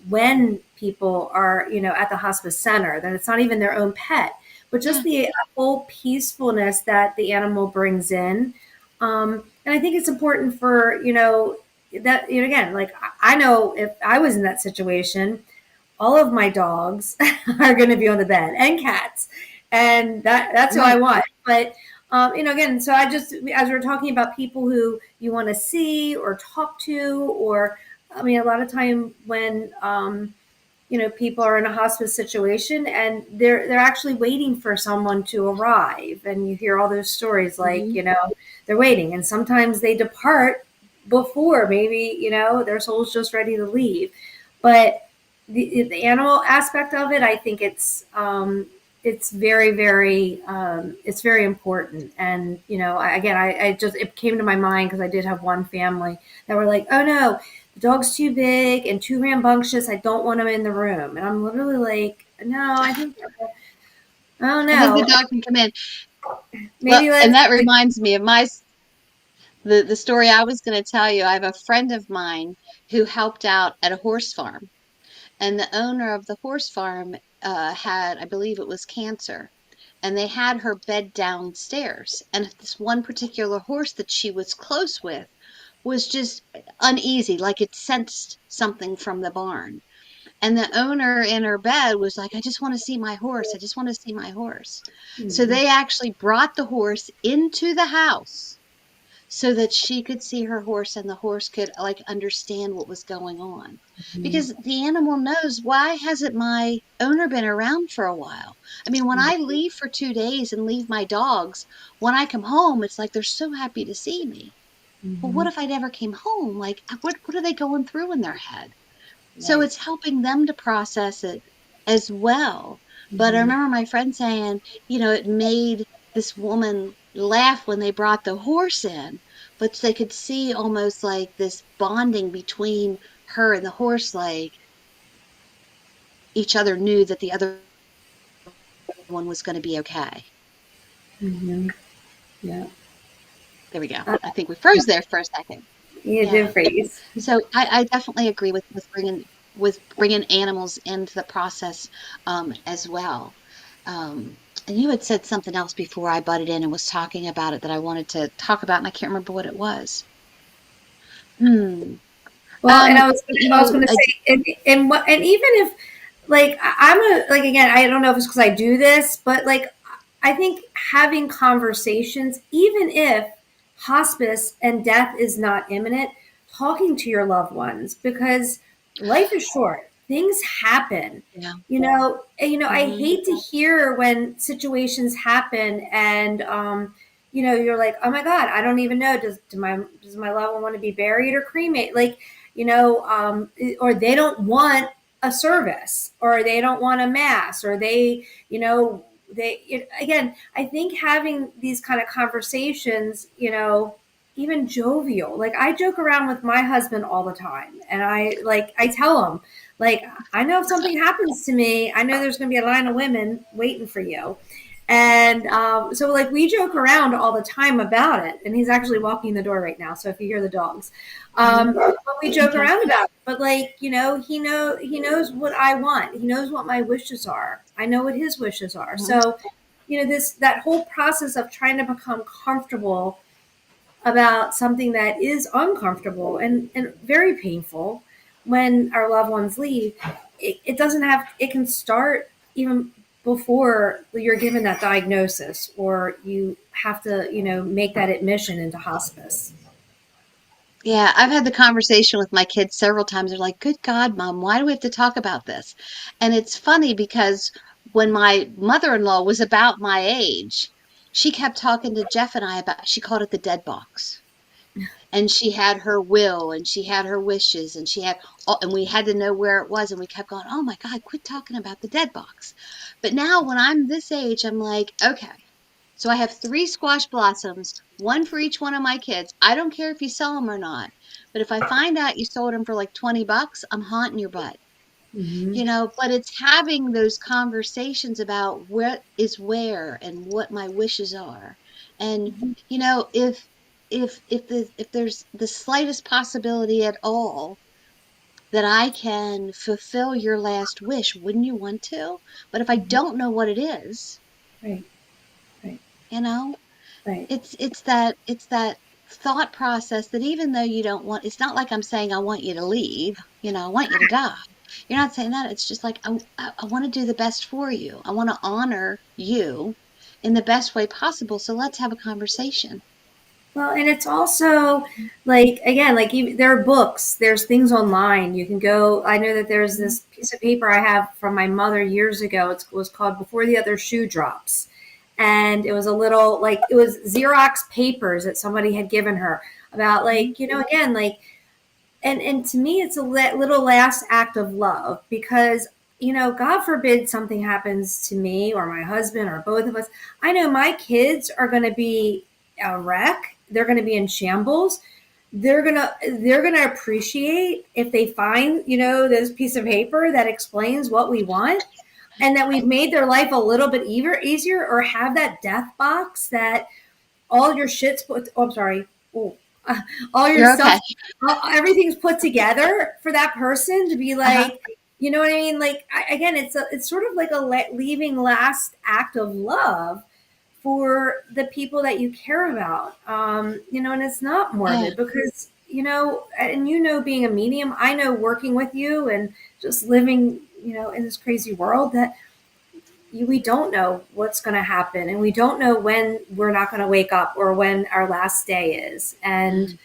Speaker 3: when people are, at the hospice center. Then it's not even their own pet, but just
Speaker 2: Yeah.
Speaker 3: the whole peacefulness that the animal brings in. And I think it's important for, that, again, like I know if I was in that situation, all of my dogs are going to be on the bed and cats. And that's who I
Speaker 2: Right.
Speaker 3: want. But, again, so I just, as we're talking about people who you want to see or talk to, or, I mean, a lot of time when, people are in a hospice situation and they're actually waiting for someone to arrive, and you hear all those stories like
Speaker 2: Hmm.
Speaker 3: they're waiting, and sometimes they depart before maybe their soul's just ready to leave. But the animal aspect of it, I think it's very very it's very important. And I just, it came to my mind because I did have one family that were like, oh no, the dog's too big and too rambunctious. I don't want him in the room. And I'm literally like, no, I don't
Speaker 2: I think the
Speaker 3: know.
Speaker 2: dog can come in. Well,
Speaker 3: Maybe
Speaker 2: and
Speaker 3: let's
Speaker 2: that
Speaker 3: like,
Speaker 2: reminds me of the story I was going to tell you. I have a friend of mine who helped out at a horse farm, and the owner of the horse farm had, I believe it was cancer, and they had her bed downstairs. And this one particular horse that she was close with was just uneasy, like it sensed something from the barn. And the owner in her bed was like, I just want to see my horse. I just want to see my horse. So
Speaker 3: mhm,
Speaker 2: they actually brought the horse into the house so that she could see her horse and the horse could like understand what was going on.
Speaker 3: mhm,
Speaker 2: Because the animal knows, why hasn't my owner been around for a while? I mean, when I leave for 2 days and leave my dogs, when I come home, it's like they're so happy to see me. Well, what
Speaker 3: mhm,
Speaker 2: if I never came home? Like, what are they going through in their head? So
Speaker 3: right.
Speaker 2: it's helping them to process it as well. But I
Speaker 3: Mhm,
Speaker 2: remember my friend saying, it made this woman laugh when they brought the horse in, but they could see almost like this bonding between her and the horse, like each other knew that the other one was going to be okay.
Speaker 3: mhm, yeah.
Speaker 2: There we go.
Speaker 3: Uh,
Speaker 2: I think we froze there for a second.
Speaker 3: you did
Speaker 2: Yeah.
Speaker 3: freeze.
Speaker 2: So I definitely agree with bringing animals into the process as well. And you had said something else before I butted in and was talking about it that I wanted to talk about, and I can't remember what it was. Hmm.
Speaker 3: Well, and I was going to
Speaker 2: I,
Speaker 3: say, and even if like I'm a like again, I don't know if it's because I do this, but like I think having conversations, even if hospice and death is not imminent, talking to your loved ones, because life is short. Things happen.
Speaker 2: yeah.
Speaker 3: I
Speaker 2: Hmm.
Speaker 3: hate to hear when situations happen and you're like, oh my God, I don't even know. Does my loved one want to be buried or cremated? Like, or they don't want a service, or they don't want a mass, or again, I think having these kind of conversations, even jovial, like I joke around with my husband all the time, and I tell him, like, I know if something happens to me, I know there's going to be a line of women waiting for you. And so, like, we joke around all the time about it. And he's actually walking the door right now, so if you hear the dogs, but we joke around about it. But, like, he knows what I want. He knows what my wishes are. I know what his wishes are. So, that whole process of trying to become comfortable about something that is uncomfortable and very painful when our loved ones leave, it can start even before you're given that diagnosis, or you have to, make that admission into hospice.
Speaker 2: Yeah, I've had the conversation with my kids several times. They're like, "Good God, Mom, why do we have to talk about this?" And it's funny because when my mother-in-law was about my age, she kept talking to Jeff and I about, she called it the dead box. And she had her will, and she had her wishes, and and we had to know where it was. And we kept going, "Oh my God, quit talking about the dead box." But now when I'm this age, I'm like, okay, so I have 3 squash blossoms, one for each one of my kids. I don't care if you sell them or not. But if I find out you sold them for like $20, I'm haunting your butt.
Speaker 3: Mm-hmm.
Speaker 2: But it's having those conversations about what is where and what my wishes are. And, if there's the slightest possibility at all that I can fulfill your last wish, wouldn't you want to? But if I
Speaker 3: Mm-hmm.
Speaker 2: don't know what it is,
Speaker 3: Right. Right.
Speaker 2: you know,
Speaker 3: Right.
Speaker 2: it's that thought process that even though you don't want, it's not like I'm saying I want you to leave, I want you to die. You're not saying that. It's just like I want to do the best for you. I want to honor you in the best way possible. So let's have a conversation.
Speaker 3: Well, and it's also like, again, like, there are books, there's things online. You can go. I know that there's
Speaker 2: Mhm.
Speaker 3: this piece of paper I have from my mother years ago. It was called "Before the Other Shoe Drops," and it was a little, like, it was Xerox papers that somebody had given her about,
Speaker 2: Mhm.
Speaker 3: like, again, like, and to me, it's a little last act of love, because God forbid something happens to me or my husband or both of us. I know my kids are going to be a wreck. They're going to be in shambles. They're gonna appreciate if they find, this piece of paper that explains what we want, and that we've made their life a little bit easier, or have that death box that all your shit's put. Oh, I'm sorry. Oh, all your
Speaker 2: You're okay.
Speaker 3: stuff, everything's put together for that person to be
Speaker 2: Uh-huh.
Speaker 3: like, you know what I mean? Like, again, it's sort of like a leaving last act of love for the people that you care about. And it's not
Speaker 2: Yeah.
Speaker 3: morbid, because, and being a medium, I know, working with you and just living, in this crazy world, that we don't know what's going to happen, and we don't know when we're not going to wake up, or when our last day is. And,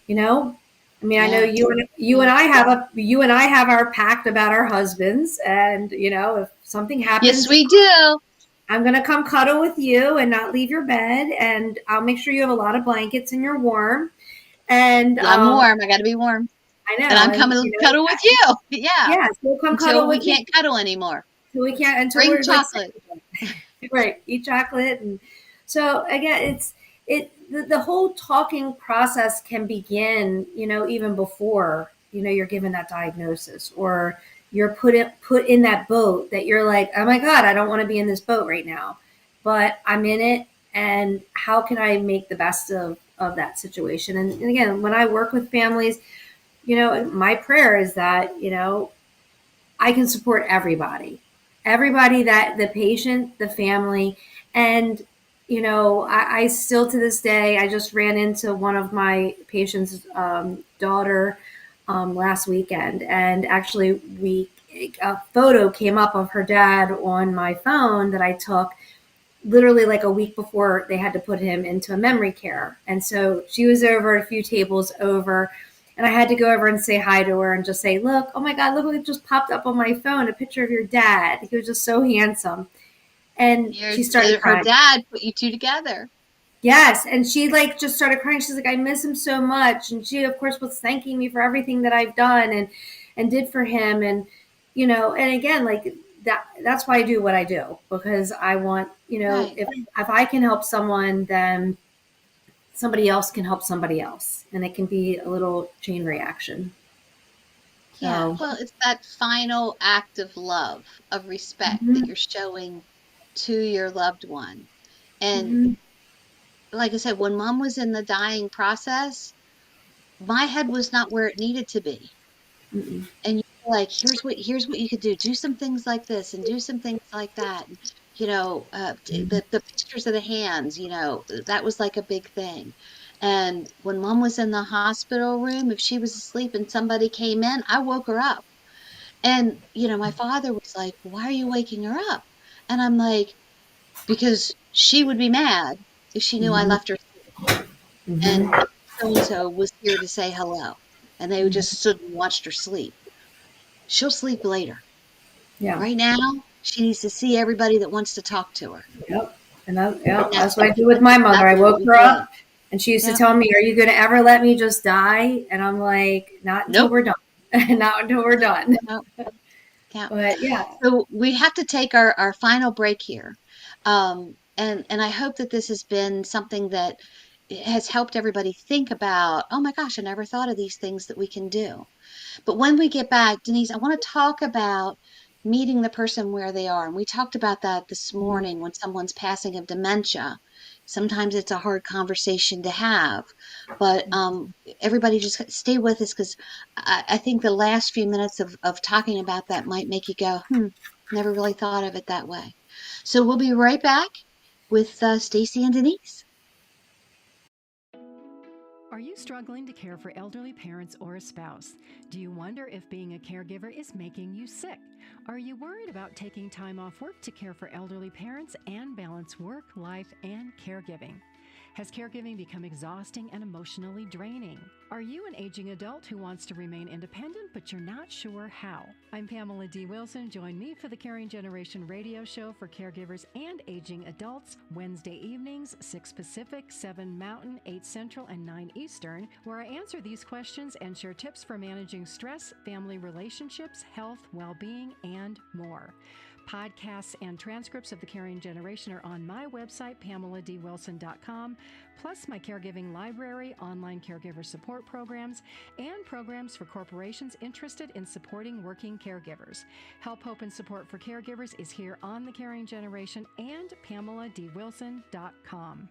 Speaker 2: Mm.
Speaker 3: I mean, I know
Speaker 2: Yeah.
Speaker 3: you and I have our pact about our husbands, and, if something
Speaker 2: Yes,
Speaker 3: happens,
Speaker 2: we do.
Speaker 3: I'm going to come cuddle with you and not leave your bed, and I'll make sure you have a lot of blankets and you're warm. And
Speaker 2: Yeah, I'm warm. I got to be warm.
Speaker 3: I
Speaker 2: And
Speaker 3: know,
Speaker 2: I'm
Speaker 3: and,
Speaker 2: coming to cuddle with you. Yeah.
Speaker 3: yeah, so come cuddle
Speaker 2: Until we
Speaker 3: with me.
Speaker 2: can't cuddle anymore.
Speaker 3: So we can't, until
Speaker 2: Bring
Speaker 3: we're like,
Speaker 2: chocolate.
Speaker 3: right, eat chocolate. And so, again, the whole talking process can begin, even before, you're given that diagnosis, or you're put in that boat that you're like, oh my God, I don't want to be in this boat right now, but I'm in it. And how can I make the best of that situation? And again, when I work with families, my prayer is that, I can support everybody, that the patient, the family. And, I still, to this day, I just ran into one of my patient's daughter last weekend. And actually, a photo came up of her dad on my phone that I took literally like a week before they had to put him into a memory care. And so she was over a few tables over, and I had to go over and say hi to her and just say, look, oh my God, look what just popped up on my phone, a picture of your dad. He was just so handsome. And she started
Speaker 2: Her
Speaker 3: crying.
Speaker 2: dad put you two together.
Speaker 3: Yes. And she like just started crying. She's like, I miss him so much. And she, of course, was thanking me for everything that I've done and did for him. And, and again, like that's why I do what I do, because I want,
Speaker 2: Right.
Speaker 3: if I can help someone, then somebody else can help somebody else. And it can be a little chain reaction.
Speaker 2: Yeah.
Speaker 3: So,
Speaker 2: Well, it's that final act of love, of respect that
Speaker 3: mhm,
Speaker 2: you're showing to your loved one. And
Speaker 3: mhm,
Speaker 2: like I said, when mom was in the dying process, my head was not where it needed to be.
Speaker 3: mm-mm,
Speaker 2: And you're like, here's what you could do. Do some things like this and do some things like that. And,
Speaker 3: mhm,
Speaker 2: the pictures of the hands, that was like a big thing. And when mom was in the hospital room, if she was asleep and somebody came in, I woke her up. And, my father was like, why are you waking her up? And I'm like, because she would be mad if she knew I
Speaker 3: mhm,
Speaker 2: left her and
Speaker 3: mhm,
Speaker 2: so and so was here to say hello. And they
Speaker 3: mhm.
Speaker 2: just stood and watched her sleep. She'll sleep later.
Speaker 3: Yeah.
Speaker 2: Right now, she needs to see everybody that wants to talk to her.
Speaker 3: Yep. And
Speaker 2: And
Speaker 3: that's what I do with my mother. I
Speaker 2: exactly what
Speaker 3: woke
Speaker 2: we
Speaker 3: her
Speaker 2: did.
Speaker 3: up and she used to
Speaker 2: Yeah.
Speaker 3: tell me, are you going to ever let me just die? And I'm like, not until
Speaker 2: Nope.
Speaker 3: we're done. Not until we're done.
Speaker 2: Nope. Yeah.
Speaker 3: But yeah.
Speaker 2: So we have to take our final break here. And I hope that this has been something that has helped everybody think about, oh my gosh, I never thought of these things that we can do. But when we get back, Denise, I want to talk about meeting the person where they are. And we talked about that this
Speaker 3: Mhm.
Speaker 2: morning when someone's passing of dementia. Sometimes it's a hard conversation to have, but everybody just stay with us because I think the last few minutes of talking about that might make you go, never really thought of it that way. So we'll be right back with Stacey and Denise.
Speaker 4: Are you struggling to care for elderly parents or a spouse? Do you wonder if being a caregiver is making you sick? Are you worried about taking time off work to care for elderly parents and balance work, life, and caregiving? Has caregiving become exhausting and emotionally draining? Are you an aging adult who wants to remain independent but you're not sure how? I'm Pamela D. Wilson. Join me for the Caring Generation radio show for caregivers and aging adults, Wednesday evenings, 6 Pacific, 7 Mountain, 8 Central, and 9 Eastern, where I answer these questions and share tips for managing stress, family relationships, health, well-being, and more. Podcasts and transcripts of The Caring Generation are on my website, PamelaDWilson.com, plus my caregiving library, online caregiver support programs, and programs for corporations interested in supporting working caregivers. Help, hope, and support for caregivers is here on The Caring Generation and PamelaDWilson.com.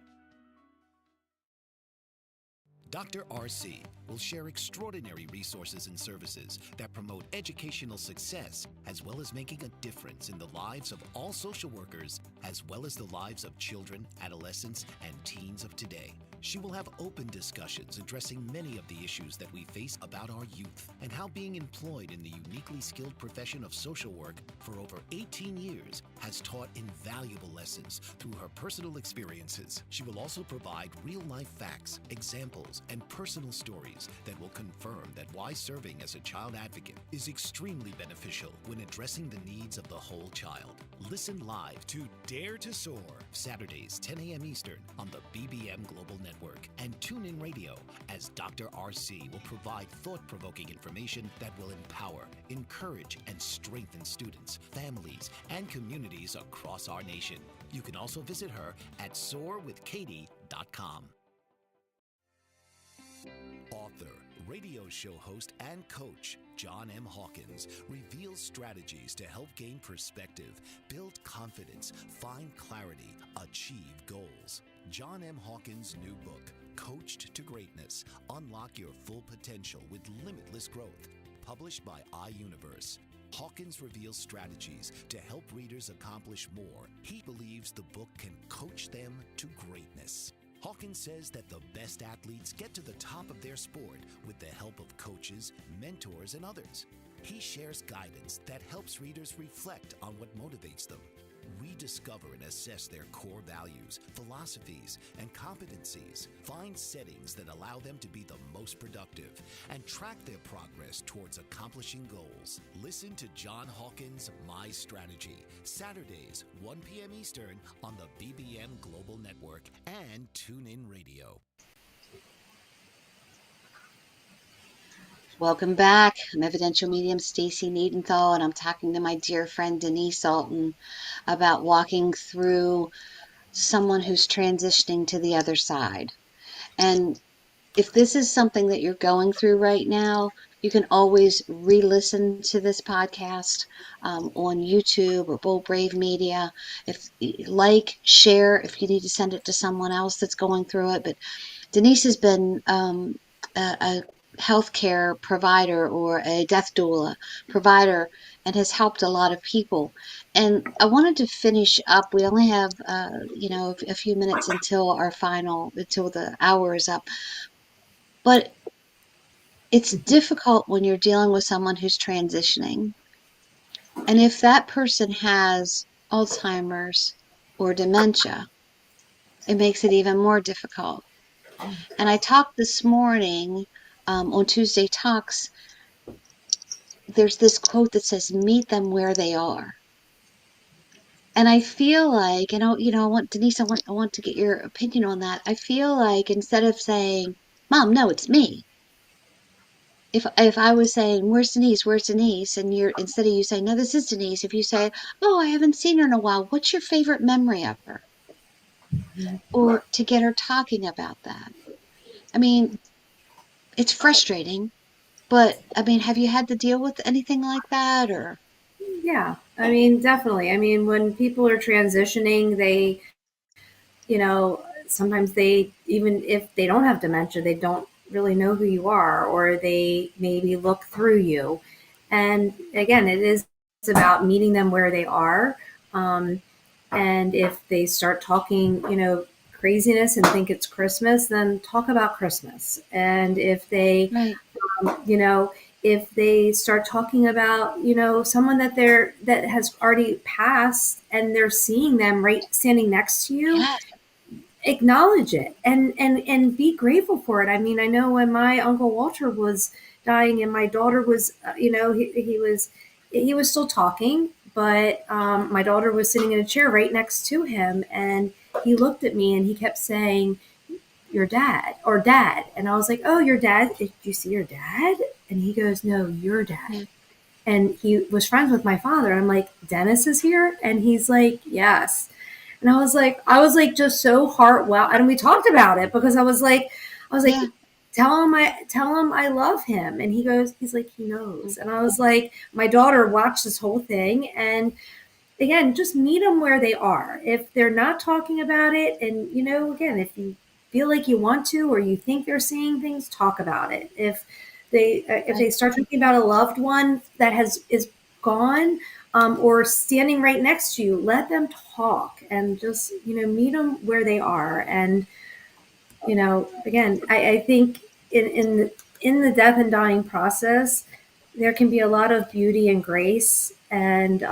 Speaker 1: Dr. RC will share extraordinary resources and services that promote educational success, as well as making a difference in the lives of all social workers, as well as the lives of children, adolescents, and teens of today. She will have open discussions addressing many of the issues that we face about our youth and how being employed in the uniquely skilled profession of social work for over 18 years has taught invaluable lessons through her personal experiences. She will also provide real-life facts, examples, and personal stories that will confirm that why serving as a child advocate is extremely beneficial when addressing the needs of the whole child. Listen live to Dare to Soar, Saturdays 10 a.m. Eastern on the BBM Global Network, and tune in radio as Dr. RC will provide thought-provoking information that will empower, encourage, and strengthen students, families, and communities across our nation. You can also visit her at soarwithkatie.com. Author, radio show host, and coach John M. Hawkins reveals strategies to help gain perspective, build confidence, find clarity, achieve goals. John M. Hawkins' new book, Coached to Greatness, Unlock Your Full Potential with Limitless Growth, published by iUniverse. Hawkins reveals strategies to help readers accomplish more. He believes the book can coach them to greatness. Hawkins says that the best athletes get to the top of their sport with the help of coaches, mentors, and others. He shares guidance that helps readers reflect on what motivates them. We discover and assess their core values, philosophies, and competencies. Find settings that allow them to be the most productive and track their progress towards accomplishing goals. Listen to John Hawkins' My Strategy, Saturdays, 1 p.m. Eastern on the BBM Global Network and TuneIn Radio.
Speaker 2: Welcome back. I'm evidential medium Stacey Niedentohl, and I'm talking to my dear friend Denise Aulton about walking through someone who's transitioning to the other side. And if this is something that you're going through right now, you can always re-listen to this podcast on YouTube or Bold Brave Media. If share, if you need to send it to someone else that's going through it. But Denise has been a healthcare provider or a death doula provider and has helped a lot of people. And I wanted to finish up. We only have, a few minutes until the hour is up. But it's difficult when you're dealing with someone who's transitioning. And if that person has Alzheimer's or dementia, it makes it even more difficult. And I talked this morning on Tuesday Talks. There's this quote that says, meet them where they are. And I feel like, I want Denise, I want to get your opinion on that. I feel like instead of saying, Mom, no, it's me. If I was saying, where's Denise? And instead of you saying, no, this is Denise, if you say, oh, I haven't seen her in a while, what's your favorite memory of her? Or to get her talking about that. I mean, it's frustrating, but I mean, have you had to deal with anything like that or?
Speaker 3: Yeah, I mean, definitely. I mean, when people are transitioning, they, sometimes even if they don't have dementia, they don't really know who you are, or they maybe look through you. And again, it is about meeting them where they are. And if they start talking, craziness and think it's Christmas, then talk about Christmas. And if they,
Speaker 2: Right.
Speaker 3: If they start talking about, someone that has already passed and they're seeing them right standing next to you,
Speaker 2: Yes.
Speaker 3: acknowledge it and be grateful for it. I mean, I know when my Uncle Walter was dying and my daughter was, he was still talking, but my daughter was sitting in a chair right next to him, and he looked at me and he kept saying, your dad or dad. And I was like, oh, your dad? Did you see your dad? And he goes, no, your dad.
Speaker 2: Yeah.
Speaker 3: And he was friends with my father. I'm like, Dennis is here? And he's like, yes. And I was like just so and we talked about it because I was like,
Speaker 2: Yeah.
Speaker 3: tell him I love him. And he's like, he knows. And I was like, my daughter watched this whole thing, and again, just meet them where they are. If they're not talking about it, and again, if you feel like you want to, or you think they're seeing things, talk about it. If they start talking about a loved one that is gone, or standing right next to you, let them talk and just meet them where they are. And again, I think in the death and dying process, there can be a lot of beauty and grace, and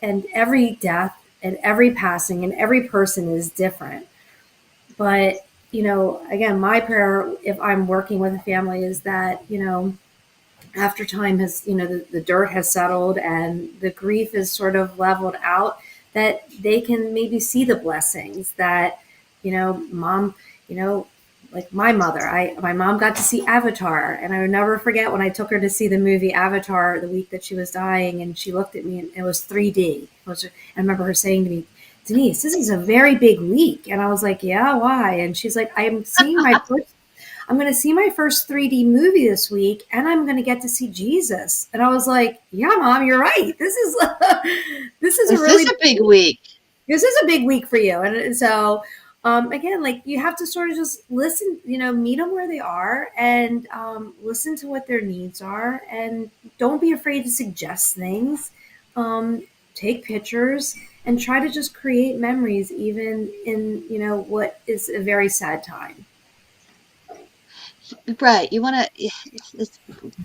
Speaker 3: and every death and every passing and every person is different. But again, my prayer, if I'm working with a family, is that after time has, the dirt has settled and the grief is sort of leveled out, that they can maybe see the blessings that, mom, like my mother, my mom got to see Avatar, and I will never forget when I took her to see the movie Avatar the week that she was dying, and she looked at me and it was 3D. I remember her saying to me, Denise, this is a very big week. And I was like, yeah, why? And she's like, I'm going to see my first 3D movie this week, and I'm going to get to see Jesus. And I was like, yeah, Mom, you're right. This is
Speaker 2: a big week.
Speaker 3: This is a big week for you. And so, again, like, you have to sort of just listen, meet them where they are, and listen to what their needs are, and don't be afraid to suggest things. Take pictures and try to just create memories, even in, what is a very sad time.
Speaker 2: Right. You want to,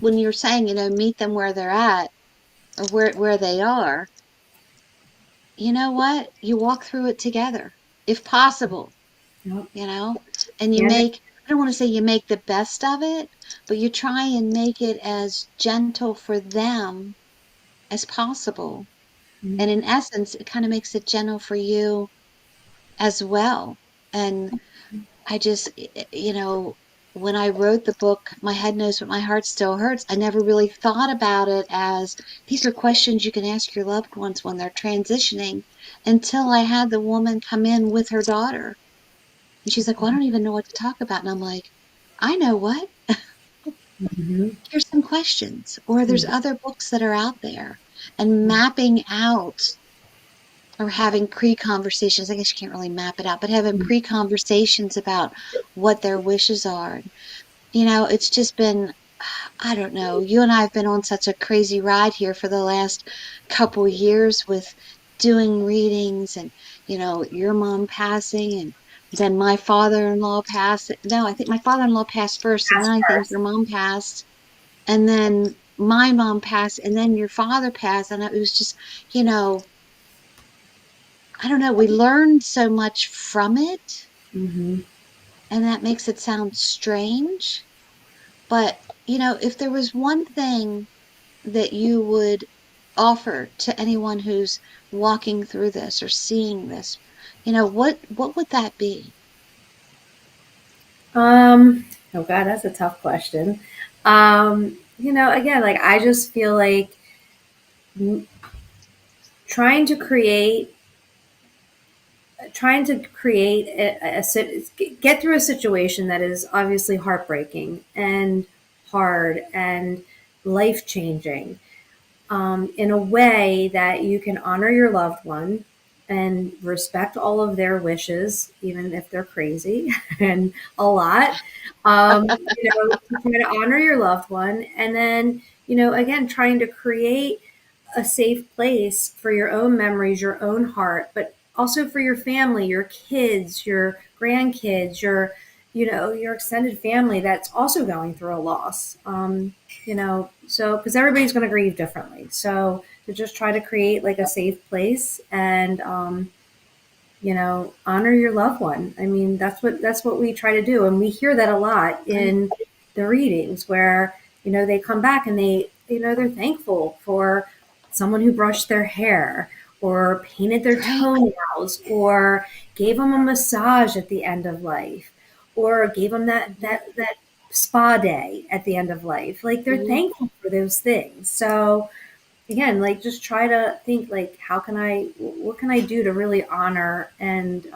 Speaker 2: when you're saying, meet them where they're at or where they are, you know what? You walk through it together, if possible,
Speaker 3: Yep.
Speaker 2: you know, and you
Speaker 3: And
Speaker 2: make, I don't want to say you make the best of it, but you try and make it as gentle for them as possible. And in essence, it kind of makes it gentle for you as well. And I just, when I wrote the book, My Head Knows But My Heart Still Hurts, I never really thought about it as these are questions you can ask your loved ones when they're transitioning until I had the woman come in with her daughter. And she's like, well, I don't even know what to talk about. And I'm like, I know what.
Speaker 3: mm-hmm.
Speaker 2: Here's some questions. Or there's
Speaker 3: Mm-hmm.
Speaker 2: other books that are out there. And mapping out or having pre-conversations. I guess you can't really map it out, but having pre-conversations about what their wishes are. It's just been, I don't know, you and I have been on such a crazy ride here for the last couple years with doing readings and, your mom passing and then my father-in-law passed. No, I think my father-in-law passed first and then
Speaker 3: Ask
Speaker 2: I think
Speaker 3: first.
Speaker 2: your mom passed and then my mom passed and then your father passed. And it was just, you know, I don't know, we learned so much from it,
Speaker 3: Mm-hmm.
Speaker 2: and that makes it sound strange. But, if there was one thing that you would offer to anyone who's walking through this or seeing this, what would that be?
Speaker 3: Oh God, that's a tough question. Again, like I just feel like trying to create get through a situation that is obviously heartbreaking and hard and life changing, in a way that you can honor your loved one and respect all of their wishes, even if they're crazy and a lot. To try to honor your loved one, and then again, trying to create a safe place for your own memories, your own heart, but also for your family, your kids, your grandkids, your extended family that's also going through a loss. So because everybody's going to grieve differently. So to just try to create like a safe place and, honor your loved one. I mean, that's what we try to do. And we hear that a lot
Speaker 2: Right.
Speaker 3: in the readings where, they come back and they're thankful for someone who brushed their hair or painted their
Speaker 2: Right.
Speaker 3: toenails or gave them a massage at the end of life or gave them
Speaker 2: Mhm.
Speaker 3: that spa day at the end of life. Like they're
Speaker 2: Mhm.
Speaker 3: thankful for those things. So again, like just try to think like, what can I do to really honor and,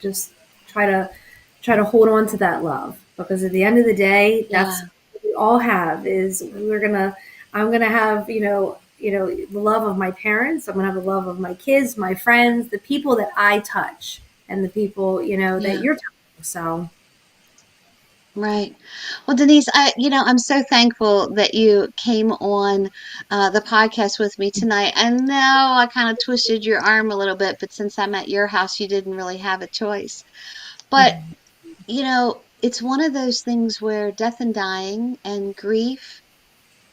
Speaker 3: just try to hold on to that love, because at the end of the day, that's
Speaker 2: Yeah.
Speaker 3: what we all have is I'm gonna have, the love of my parents. I'm gonna have the love of my kids, my friends, the people that I touch and the people, that
Speaker 2: Yeah.
Speaker 3: you're touching. So
Speaker 2: Right. Well, Denise, I'm so thankful that you came on the podcast with me tonight. I know I kind of twisted your arm a little bit, but since I'm at your house, you didn't really have a choice. But, it's one of those things where death and dying and grief,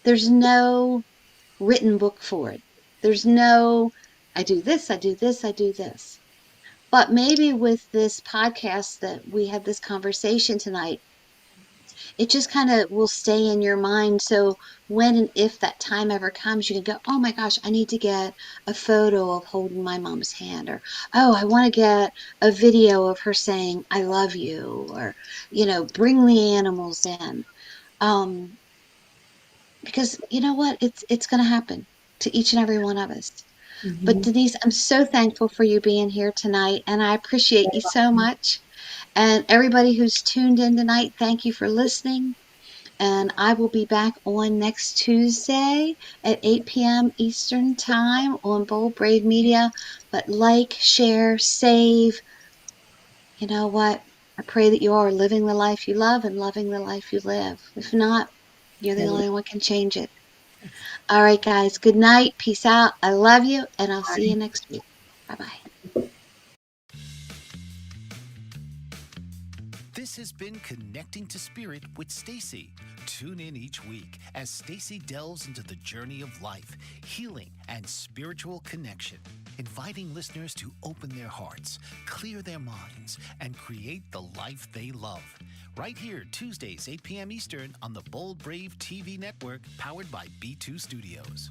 Speaker 2: there's no written book for it. There's no, I do this, I do this, I do this. But maybe with this podcast that we had this conversation tonight, it just kind of will stay in your mind. So when and if that time ever comes, you can go, oh my gosh, I need to get a photo of holding my mom's hand, or oh, I want to get a video of her saying, I love you, or, bring the animals in. Um, because you know what? It's going to happen to each and every one of us. But
Speaker 3: mhm.
Speaker 2: Denise, I'm so thankful for you being here tonight, and I appreciate you so much. And everybody who's tuned in tonight, thank you for listening. And I will be back on next Tuesday at 8 p.m. Eastern Time on Bold Brave Media. But like, share, save. You know what? I pray that you are living the life you love and loving the life you live. If not, you're the only one can change it. All right, guys. Good night. Peace out. I love you, and I'll see you next week. Bye bye.
Speaker 1: This has been Connecting to Spirit with Stacey. Tune in each week as Stacey delves into the journey of life, healing, and spiritual connection. inviting listeners to open their hearts, clear their minds, and create the life they love. Right here, Tuesdays, 8 p.m. Eastern on the Bold Brave TV network, powered by B2 Studios.